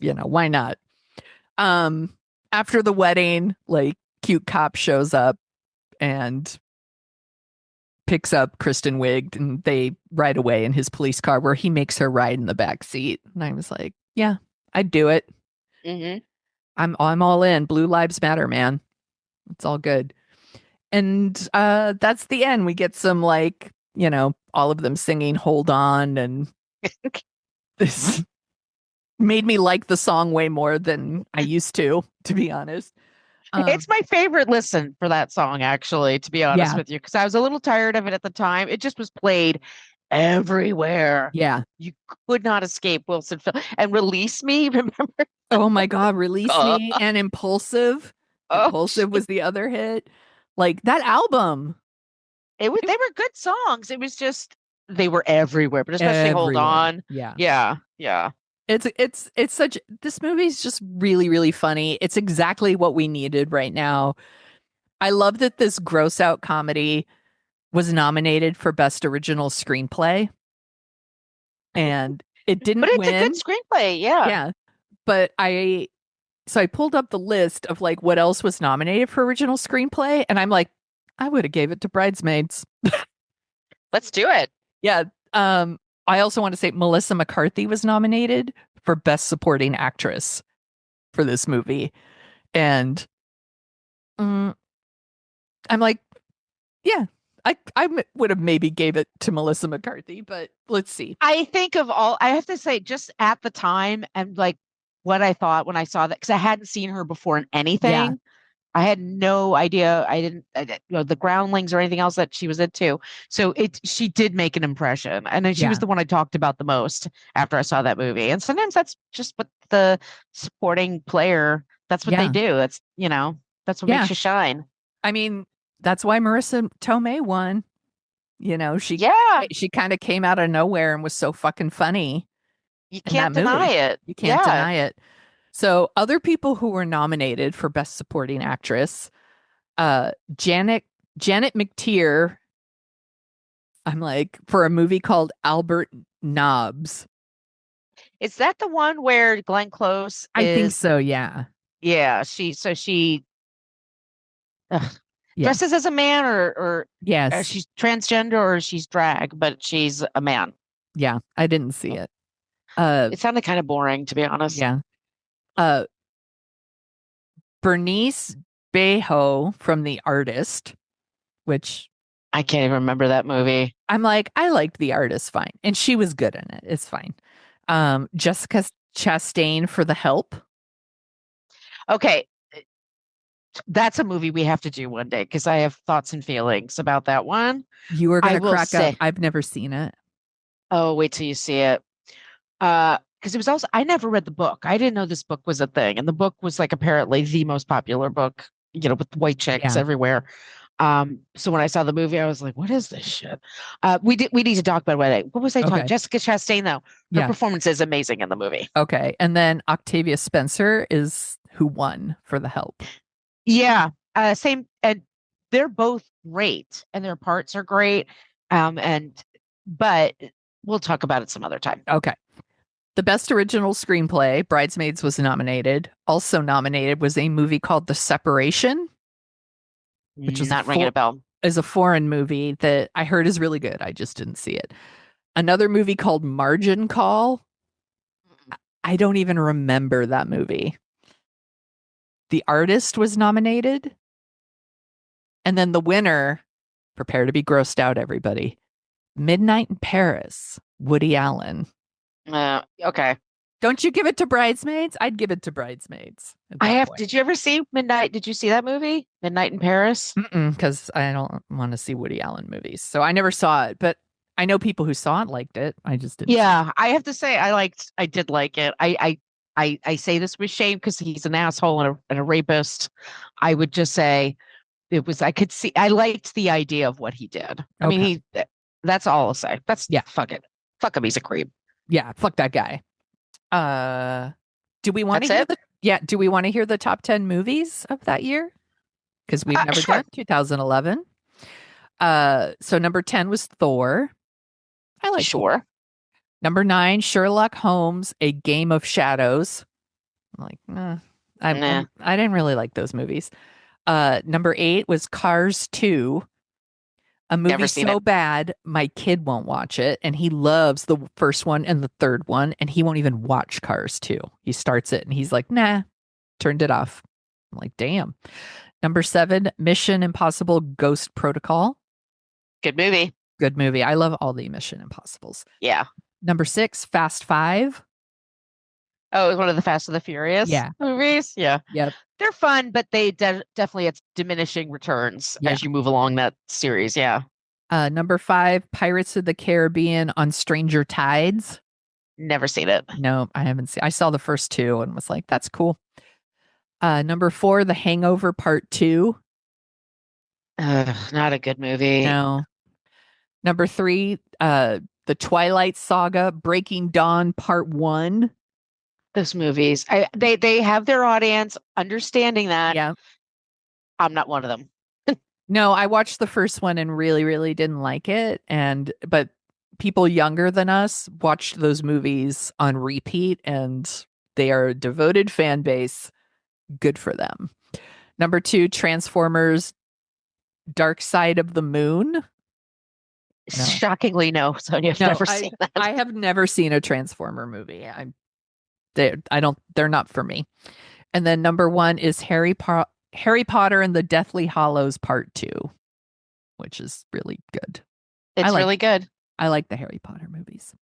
why not? After the wedding, like cute cop shows up and picks up Kristen Wiig, and they ride away in his police car where he makes her ride in the back seat. And I was like, yeah, I'd do it. Mm-hmm. I'm all in. Blue lives matter, man. It's all good. And that's the end. We get some like, all of them singing Hold On, and this made me like the song way more than I used to be honest. It's my favorite listen for that song, actually, to be honest with you, because I was a little tired of it at the time. It just was played everywhere. Yeah. You could not escape Wilson Phillips. And Release Me, remember? Oh my God, Release Me and Impulsive. Impulsive was the other hit. Like that album. They were good songs. It was just they were everywhere, but especially Hold On. Yeah. Yeah. It's such, this movie's just really, really funny. It's exactly what we needed right now. I love that this gross out comedy was nominated for Best Original Screenplay. And it didn't win. But it's a good screenplay, yeah. Yeah. But I pulled up the list of like what else was nominated for original screenplay, and I'm like, I would have gave it to Bridesmaids. Let's do it. Yeah. I also want to say Melissa McCarthy was nominated for Best Supporting Actress for this movie. And I'm like, yeah, I would have maybe gave it to Melissa McCarthy, but let's see. I have to say, just at the time and like what I thought when I saw that, because I hadn't seen her before in anything. Yeah. I had no idea. I didn't the Groundlings or anything else that she was into. So she did make an impression. And then she was the one I talked about the most after I saw that movie. And sometimes that's just what the supporting player, that's what they do. That's, that's what makes you shine. I mean, that's why Marissa Tomei won. She kind of came out of nowhere and was so fucking funny. You can't deny it. You can't deny it. So other people who were nominated for Best Supporting Actress, Janet McTeer, I'm like, for a movie called Albert Nobbs. Is that the one where Glenn Close I think so, yeah. Yeah, she dresses as a man or yes, she's transgender or she's drag, but she's a man. Yeah, I didn't see it. It sounded kind of boring, to be honest. Yeah. Bernice Bejo from The Artist, which I can't even remember that movie. I'm like, I liked The Artist fine, and she was good in it. It's fine. Jessica Chastain for The Help. Okay. That's a movie we have to do one day because I have thoughts and feelings about that one. You are going to crack up. I've never seen it. Oh, wait till you see it. Because it was also, I never read the book. I didn't know this book was a thing. And the book was like apparently the most popular book, with white chicks everywhere. So when I saw the movie, I was like, what is this shit? We need to talk about it. What was I talking? Jessica Chastain, though. Her performance is amazing in the movie. Okay. And then Octavia Spencer is who won for The Help. Yeah. Same. And they're both great and their parts are great. But we'll talk about it some other time. Okay. The Best Original Screenplay, Bridesmaids was nominated. Also nominated was a movie called The Separation, which is not ringing a bell. Is a foreign movie that I heard is really good. I just didn't see it. Another movie called Margin Call. I don't even remember that movie. The Artist was nominated. And then the winner, prepare to be grossed out, everybody. Midnight in Paris, Woody Allen. Okay. Don't you give it to Bridesmaids? I'd give it to Bridesmaids. Did you ever see Midnight? Did you see that movie? Midnight in Paris? Because I don't want to see Woody Allen movies. So I never saw it, but I know people who saw it liked it. I just didn't. Yeah, I have to say I did like it. I say this with shame because he's an asshole and a rapist. I would just say I liked the idea of what he did. I mean, that's all I'll say. Fuck it. Fuck him. He's a creep. Yeah, fuck that guy. Do we want to hear do we want to hear the top 10 movies of that year? Because we've never done 2011. So number 10 was Thor. I like Thor. Number 9, Sherlock Holmes, A Game of Shadows. I'm like, I didn't really like those movies. Number 8 was Cars 2. A movie so bad, my kid won't watch it, and he loves the first one and the third one, and he won't even watch Cars 2. He starts it, and he's like, nah, turned it off. I'm like, damn. Number 7, Mission Impossible Ghost Protocol. Good movie. Good movie. I love all the Mission Impossibles. Yeah. Number 6, Fast 5. Oh, it was one of the Fast and the Furious movies. Yeah. Yep. They're fun, but they definitely it's diminishing returns as you move along that series. Yeah. Number 5, Pirates of the Caribbean on Stranger Tides. Never seen it. No, I haven't seen. I saw the first 2 and was like, that's cool. Number 4, The Hangover Part 2. Not a good movie. No. Number 3, The Twilight Saga, Breaking Dawn Part 1. Those movies, they have their audience, understanding that. Yeah. I'm not one of them. No, I watched the first one and really, really didn't like it. But people younger than us watched those movies on repeat, and they are a devoted fan base. Good for them. Number 2, Transformers, Dark Side of the Moon. No. Shockingly, no, Sonia. I've never seen that. I have never seen a Transformer movie. They're not for me. And then number 1 is Harry Potter and the Deathly Hallows Part 2, which is really good. It's really good. I like the Harry Potter movies.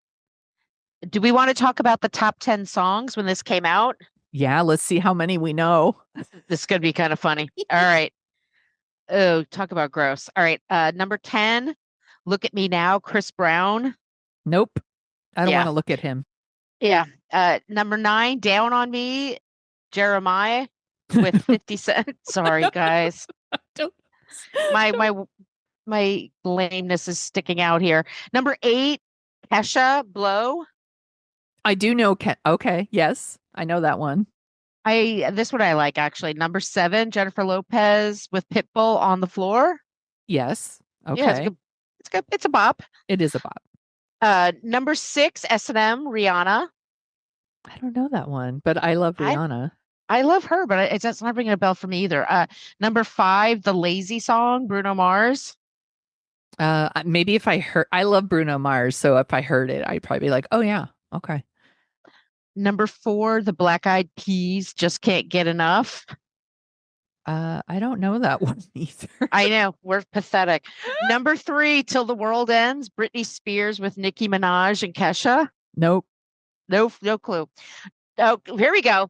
Do we want to talk about the top 10 songs when this came out? Yeah, let's see how many we know. This is going to be kind of funny. All right. Oh, talk about gross. All right. Number 10, Look at Me Now, Chris Brown. Nope. I don't want to look at him. Yeah. Number 9, Down on Me, Jeremiah with 50 Cent. Sorry, guys. My lameness is sticking out here. Number 8, Kesha, Blow. I do know. Okay. Yes. I know that one. This one I like, actually. Number 7, Jennifer Lopez with Pitbull, On the Floor. Yes. Okay. Yeah, it's good. It's a bop. It is a bop. Number 6, S&M, Rihanna. I don't know that one, but I love Rihanna. I love her, but it's not ringing a bell for me either. Number 5, The Lazy Song, Bruno Mars. Maybe if I love Bruno Mars, so if I heard it, I'd probably be like, oh yeah, okay. Number 4, The Black Eyed Peas, Just Can't Get Enough. I don't know that one either. I know, we're pathetic. Number 3, Till the World Ends, Britney Spears with Nicki Minaj and Kesha. Nope. No clue. Oh, here we go.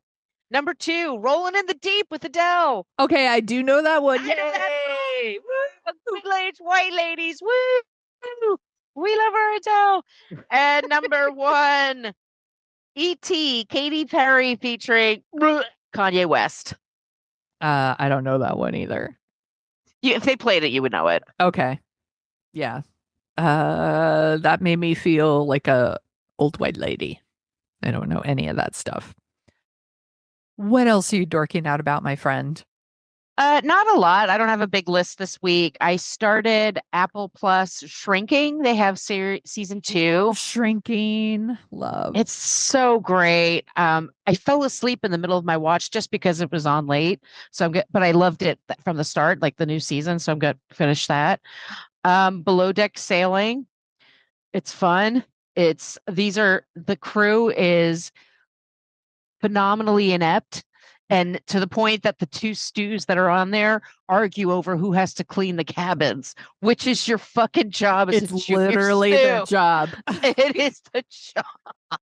Number 2, Rolling in the Deep with Adele. Okay, I do know that one. Yay! Woo! White ladies. Woo! We love our Adele. And number 1, E.T., Katy Perry featuring Kanye West. I don't know that one either. If they played it, you would know it. Okay. Yeah. That made me feel like a old white lady. I don't know any of that stuff. What else are you dorking out about, my friend? Not a lot. I don't have a big list this week. I started Apple Plus Shrinking. They have season 2. Shrinking. Love. It's so great. I fell asleep in the middle of my watch just because it was on late. So I'm good, but I loved it from the start, like the new season. So I'm going to finish that. Below Deck Sailing. It's fun. The crew is phenomenally inept. And to the point that the 2 stews that are on there argue over who has to clean the cabins, which is your fucking job. It's literally their job. It is the job.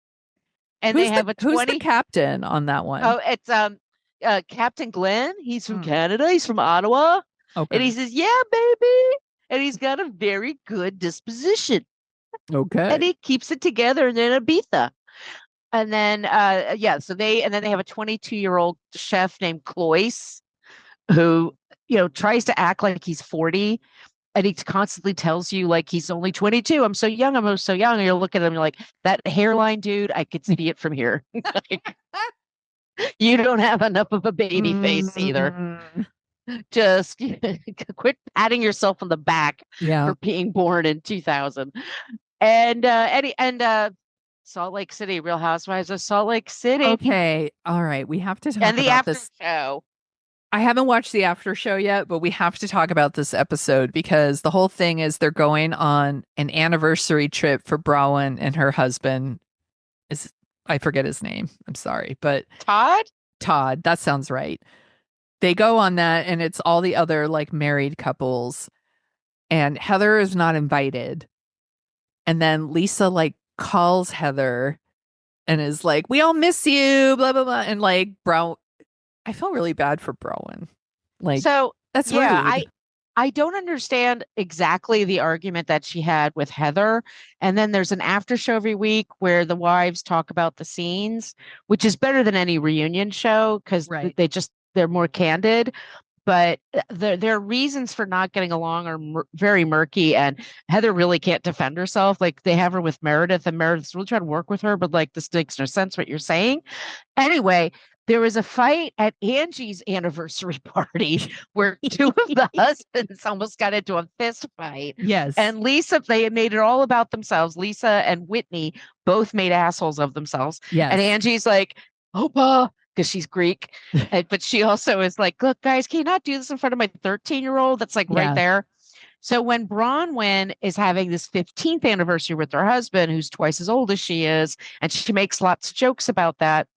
And they have a Who's 20. the captain on that one? Oh, it's Captain Glenn. He's from Canada. He's from Ottawa. Okay. And he says, "Yeah, baby." And he's got a very good disposition. Okay. And he keeps it together in Ibiza. And then so they have a 22-year-old chef named Cloyce who, tries to act like he's 40. And he constantly tells you like he's only 22. I'm so young. I'm so young. And you're looking at him, you're like, that hairline, dude, I could see it from here. Like, you don't have enough of a baby face either. Just quit patting yourself on the back for being born in 2000. And Salt Lake City, Real Housewives of Salt Lake City. Okay. All right. We have to talk And the about after this. show. I haven't watched the after show yet, but we have to talk about this episode because the whole thing is they're going on an anniversary trip for Bronwyn and her husband. I forget his name. I'm sorry, but Todd. That sounds right. They go on that, and it's all the other like married couples, and Heather is not invited. And then Lisa like calls Heather and is like, "We all miss you," blah blah blah, and like I feel really bad for Bronwyn. Like, so that's rude. I don't understand exactly the argument that she had with Heather. And then there's an after show every week where the wives talk about the scenes, which is better than any reunion show because they're more candid. But their reasons for not getting along are very murky, and Heather really can't defend herself. Like they have her with Meredith, and Meredith's really trying to work with her, but like this makes no sense what you're saying. Anyway, there was a fight at Angie's anniversary party where two of the husbands almost got into a fist fight. Yes. And Lisa, they had made it all about themselves. Lisa and Whitney both made assholes of themselves. Yes. And Angie's like, "Opa," because she's Greek. But she also is like, "Look, guys, can you not do this in front of my 13-year-old that's like right there?" So when Bronwyn is having this 15th anniversary with her husband, who's twice as old as she is, and she makes lots of jokes about that.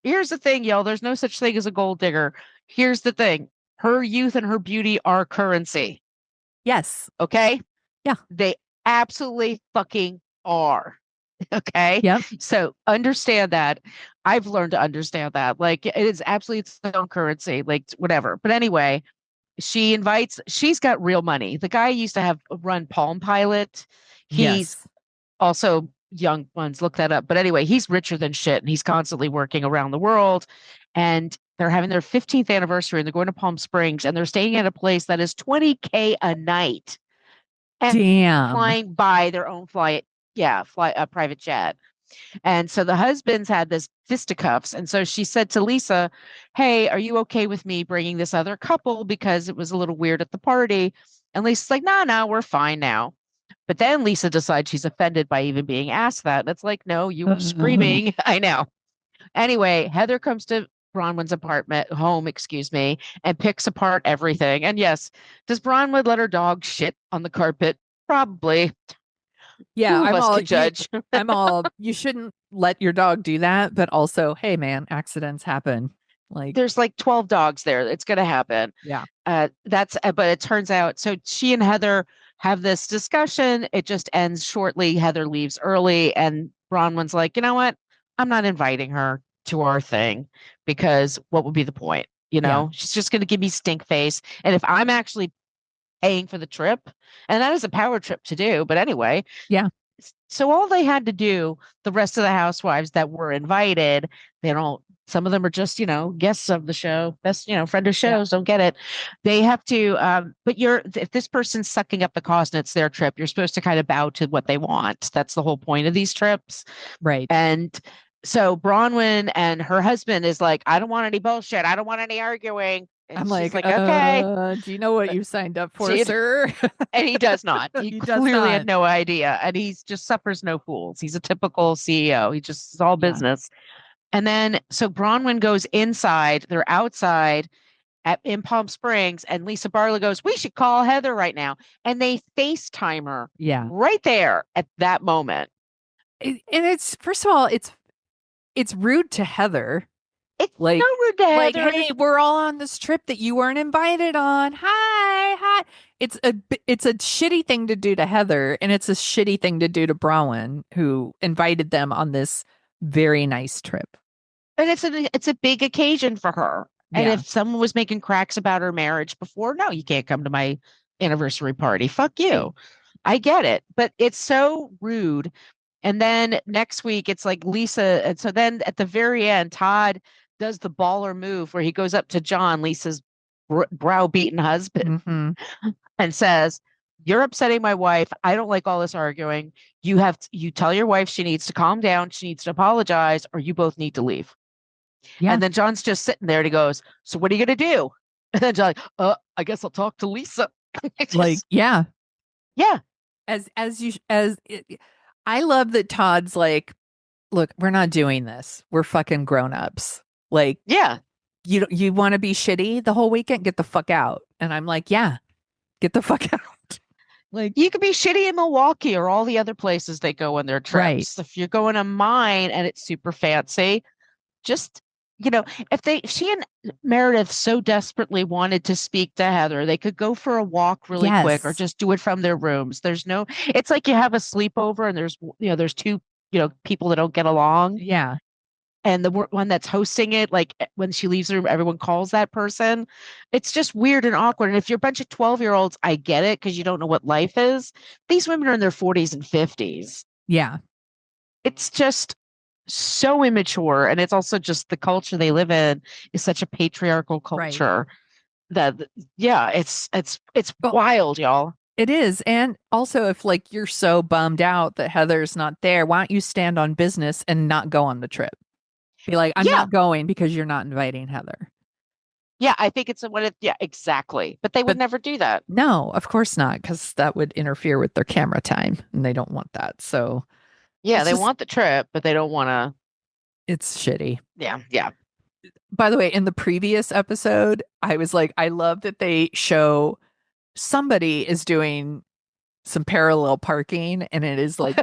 Here's the thing, y'all. There's no such thing as a gold digger. Here's the thing. Her youth and her beauty are currency. Yes. Okay? Yeah. They absolutely fucking are. Okay? Yep. So understand that. I've learned to understand that. Like it is absolutely its own currency, like whatever. But anyway, she's got real money. The guy used to run Palm Pilot. He's also young ones, look that up. But anyway, he's richer than shit and he's constantly working around the world. And they're having their 15th anniversary and they're going to Palm Springs and they're staying at a place that is $20K a night. And flying by their own private jet. And so the husbands had this fisticuffs. And so she said to Lisa, "Hey, are you okay with me bringing this other couple? Because it was a little weird at the party." And Lisa's like, no, we're fine now. But then Lisa decides she's offended by even being asked that. And it's like, no, you were screaming. I know. Anyway, Heather comes to Bronwyn's home, and picks apart everything. And yes, does Bronwyn let her dog shit on the carpet? Probably. Yeah, I'm all judge. You shouldn't let your dog do that, but also, hey man, accidents happen. Like there's like 12 dogs there. It's going to happen. Yeah. But it turns out, so she and Heather have this discussion. It just ends shortly. Heather leaves early and Bronwyn's like, "You know what? I'm not inviting her to our thing because what would be the point? She's just going to give me stink face. And if I'm actually paying for the trip, and that is a power trip to do, but anyway. Yeah. So all they had to do, the rest of the housewives that were invited, some of them are just, guests of the show, best, friend of shows, don't get it. They have to, but if this person's sucking up the cost and it's their trip, you're supposed to kind of bow to what they want. That's the whole point of these trips. Right. And so Bronwyn and her husband is like, "I don't want any bullshit. I don't want any arguing." And I'm like, okay. Do you know what you signed up for, sir? And he does not. He clearly had no idea. And he just suffers no fools. He's a typical CEO. He just is all business. And then, so Bronwyn goes inside. They're outside in Palm Springs. And Lisa Barlow goes, "We should call Heather right now." And they FaceTime her right there at that moment. And it's, first of all, it's rude to Heather. It's like, no rude to Heather. Like, "Hey, we're all on this trip that you weren't invited on. Hi. It's a shitty thing to do to Heather, and it's a shitty thing to do to Bronwyn, who invited them on this very nice trip. And it's a big occasion for her. And Yeah. if someone was making cracks about her marriage before, no, you can't come to my anniversary party. Fuck you. I get it, but it's so rude. And then next week it's like Lisa, and so then at the very end, Todd does the baller move where he goes up to John, Lisa's browbeaten husband, and says, "You're upsetting my wife. I don't like all this arguing. You tell your wife she needs to calm down, she needs to apologize, or you both need to leave." Yeah. And then John's just sitting there and he goes, "So what are you gonna do?" And then John's like, I guess I'll talk to Lisa. Like, yeah. Yeah. I love that Todd's like, look, we're not doing this. We're fucking grown-ups. Like, yeah. You want to be shitty the whole weekend? Get the fuck out. And I'm like, yeah, get the fuck out. Like, you could be shitty in Milwaukee or all the other places they go on their trips. Right. If you're going to mine and it's super fancy, just, if she and Meredith so desperately wanted to speak to Heather, they could go for a walk really quick or just do it from their rooms. It's like you have a sleepover and there's two, people that don't get along. Yeah. And the one that's hosting it, like when she leaves the room, everyone calls that person. It's just weird and awkward. And if you're a bunch of 12-year-olds, I get it because you don't know what life is. These women are in their 40s and 50s. Yeah. It's just so immature. And it's also just the culture they live in is such a patriarchal culture that, it's wild, y'all. It is. And also, if like you're so bummed out that Heather's not there, why don't you stand on business and not go on the trip? Be like, I'm not going because you're not inviting Heather. Yeah, I think it's exactly. But they would never do that. No, of course not, because that would interfere with their camera time and they don't want that. So yeah, they want the trip, but they don't want to. It's shitty. Yeah. Yeah. By the way, in the previous episode, I was like, I love that they show somebody is doing some parallel parking and it is like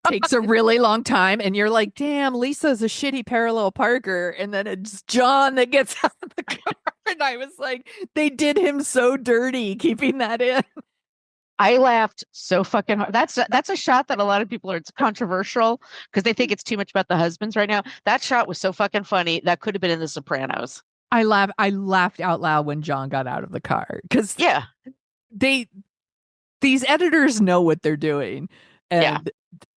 takes a really long time and you're like, damn, Lisa's a shitty parallel parker, and then it's John that gets out of the car. And I was like, they did him so dirty keeping that in. I laughed so fucking hard. That's a shot that a lot of people it's controversial because they think it's too much about the husbands right now. That shot was so fucking funny. That could have been in The Sopranos. I laughed out loud when John got out of the car because these editors know what they're doing. And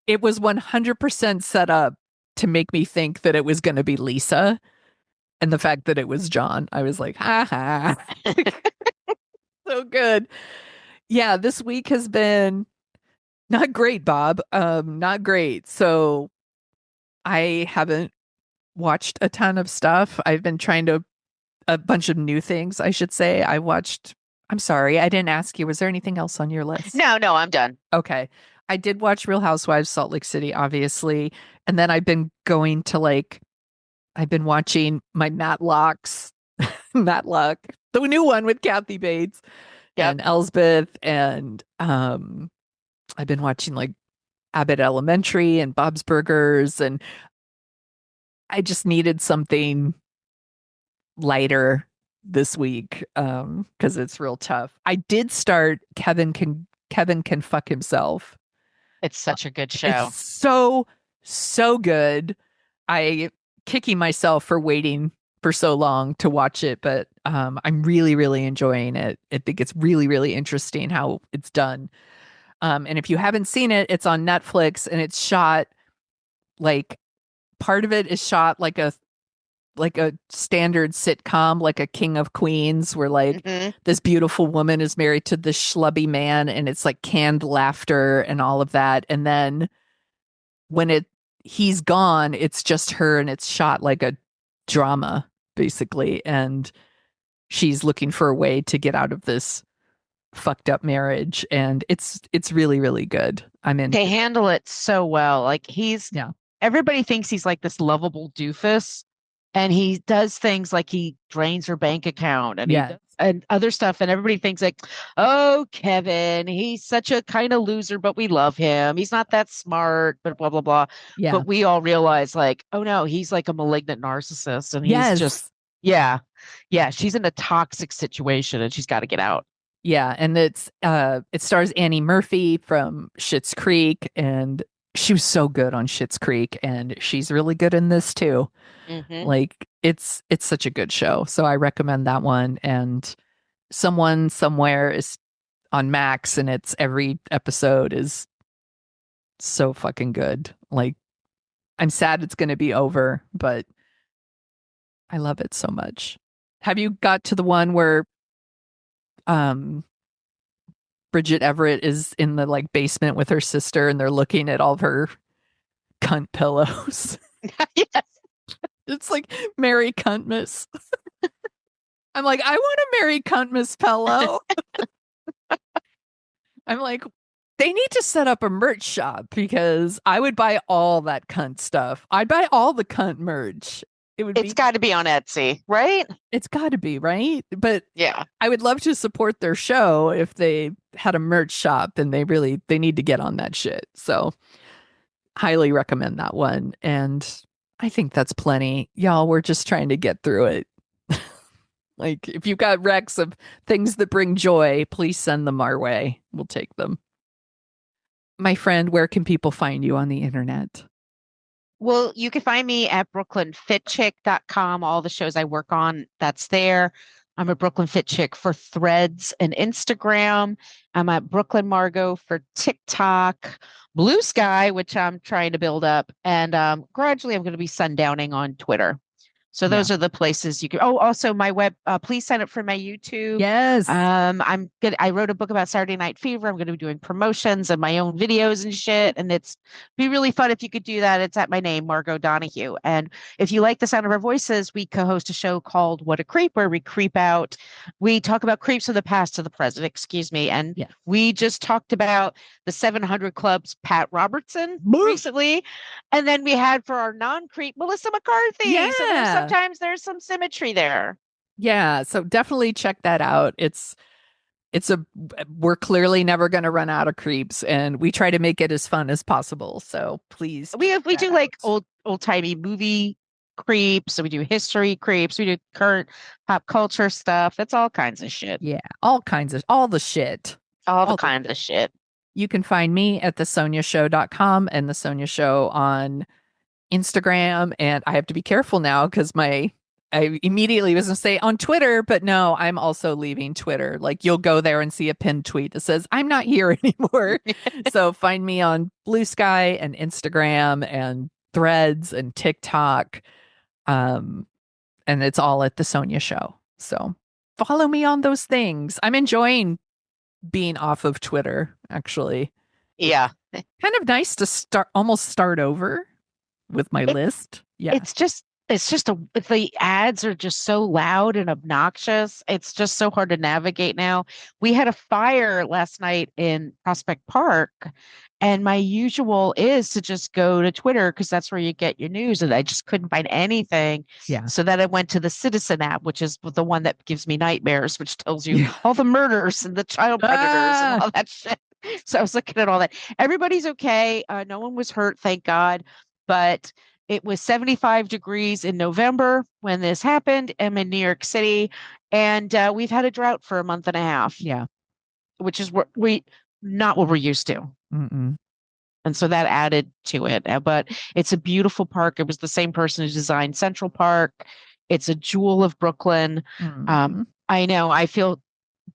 it was 100% set up to make me think that it was going to be Lisa. And the fact that it was John, I was like, ha ha. So good. Yeah, this week has been not great, Bob. Not great. So I haven't watched a ton of stuff. I've been trying to a bunch of new things, I should say. I'm sorry, I didn't ask you. Was there anything else on your list? No, I'm done. Okay. I did watch Real Housewives Salt Lake City, obviously. And then I've been watching my Matlock, the new one with Kathy Bates and Elsbeth. And I've been watching like Abbott Elementary and Bob's Burgers. And I just needed something lighter this week because it's real tough. I did start Kevin Can Fuck Himself. It's such a good show. It's so good. I kicking myself for waiting for so long to watch it, but I'm really, really enjoying it. I think it's really, really interesting how it's done. And if you haven't seen it, it's on Netflix and it's shot like part of it is shot like a standard sitcom, like a King of Queens, where like this beautiful woman is married to this schlubby man and it's like canned laughter and all of that. And then when he's gone, it's just her and it's shot like a drama, basically. And she's looking for a way to get out of this fucked up marriage. And it's really, really good. They handle it so well. Like everybody thinks he's like this lovable doofus. And he does things like he drains her bank account and other stuff. And everybody thinks like, oh, Kevin, he's such a kind of loser, but we love him. He's not that smart, but blah, blah, blah. Yeah. But we all realize like, oh, no, he's like a malignant narcissist. And he's just, she's in a toxic situation and she's got to get out. Yeah. And it stars Annie Murphy from Schitt's Creek. And she was so good on Schitt's Creek, and she's really good in this too. Mhm. Like it's such a good show. So I recommend that one. And Someone Somewhere is on Max, and it's every episode is so fucking good. Like I'm sad it's going to be over, but I love it so much. Have you got to the one where um Bridget Everett is in the like basement with her sister and they're looking at all of her cunt pillows? Yes. It's like Mary Cuntmas. I'm like, I want a Mary Cuntmas pillow. I'm like, they need to set up a merch shop because I would buy all that cunt stuff. I'd buy all the cunt merch. It's got to be on Etsy, right? It's got to be, right? But Yeah. I would love to support their show if they had a merch shop, and they need to get on that shit. So highly recommend that one. And I think that's plenty. Y'all, we're just trying to get through it. Like, if you've got recs of things that bring joy, please send them our way. We'll take them. My friend, where can people find you on the internet? Well, you can find me at brooklynfitchick.com. All the shows I work on, that's there. I'm a Brooklyn Fit Chick for Threads and Instagram. I'm at Brooklyn Margo for TikTok, Blue Sky, which I'm trying to build up. And gradually I'm going to be sundowning on Twitter. So those are the places you can. Oh, also my web. Please sign up for my YouTube. Yes. I'm good. I wrote a book about Saturday Night Fever. I'm going to be doing promotions and my own videos and shit. And it's be really fun if you could do that. It's at my name, Margo Donahue. And if you like the sound of our voices, we co-host a show called What a Creep, where we creep out. We talk about creeps of the past to the present. Excuse me. And we just talked about the 700 Club's Pat Robertson recently. And then we had for our non-creep Melissa McCarthy. Yeah. So sometimes there's some symmetry there. Yeah, so definitely check that out. We're clearly never going to run out of creeps, and we try to make it as fun as possible. So please, we do like old-timey movie creeps, so we do history creeps, we do current pop culture stuff. That's all kinds of shit. Yeah, all the shit. All the kinds of shit. You can find me at thesoniashow.com and The Sonia Show on Instagram. And I have to be careful now because I immediately was going to say on Twitter, but no, I'm also leaving Twitter. Like, you'll go there and see a pinned tweet that says, I'm not here anymore. So find me on Blue Sky and Instagram and Threads and TikTok. And it's all at The Sonia Show. So follow me on those things. I'm enjoying being off of Twitter, actually. Yeah. Kind of nice to almost start over with my list. Yeah. It's just the ads are just so loud and obnoxious. It's just so hard to navigate now. We had a fire last night in Prospect Park, and my usual is to just go to Twitter because that's where you get your news. And I just couldn't find anything. Yeah. So then I went to the Citizen app, which is the one that gives me nightmares, which tells you all the murders and the child predators and all that shit. So I was looking at all that. Everybody's okay. No one was hurt, thank God. But it was 75 degrees in November when this happened. I'm in New York City, and we've had a drought for a month and a half. Yeah. Which is not what we're used to. Mm-mm. And so that added to it. But it's a beautiful park. It was the same person who designed Central Park. It's a jewel of Brooklyn. Mm-hmm. I know. I feel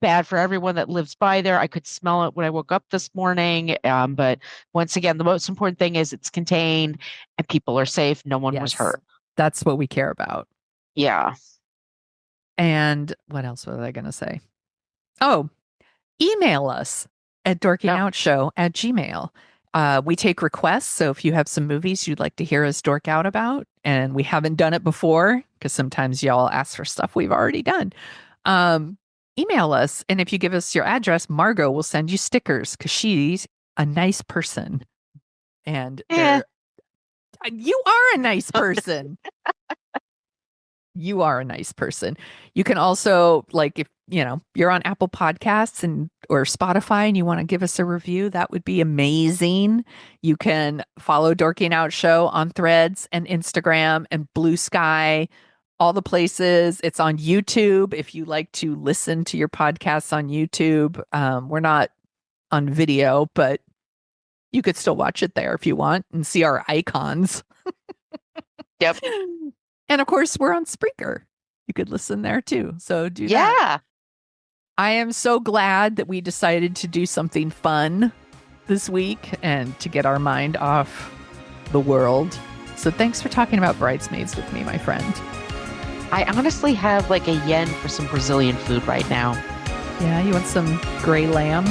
bad for everyone that lives by there. I could smell it when I woke up this morning. But once again, the most important thing is it's contained and people are safe. No one was hurt. That's what we care about. Yeah. And what else was I going to say? Oh, email us at dorkingoutshow@gmail.com. We take requests. So if you have some movies you'd like to hear us dork out about, and we haven't done it before, because sometimes y'all ask for stuff we've already done, email us. And if you give us your address, Margo will send you stickers because she's a nice person. And you are a nice person. You are a nice person. You can also, like, if you're on Apple Podcasts or Spotify and you want to give us a review, that would be amazing. You can follow Dorking Out Show on Threads and Instagram and Blue Sky, all the places. It's on YouTube if you like to listen to your podcasts on YouTube. We're not on video, but you could still watch it there if you want and see our icons. Yep. And of course, we're on Spreaker. You could listen there too. So do that. Yeah. I am so glad that we decided to do something fun this week and to get our mind off the world. So thanks for talking about Bridesmaids with me, my friend. I honestly have like a yen for some Brazilian food right now. Yeah, you want some gray lamb?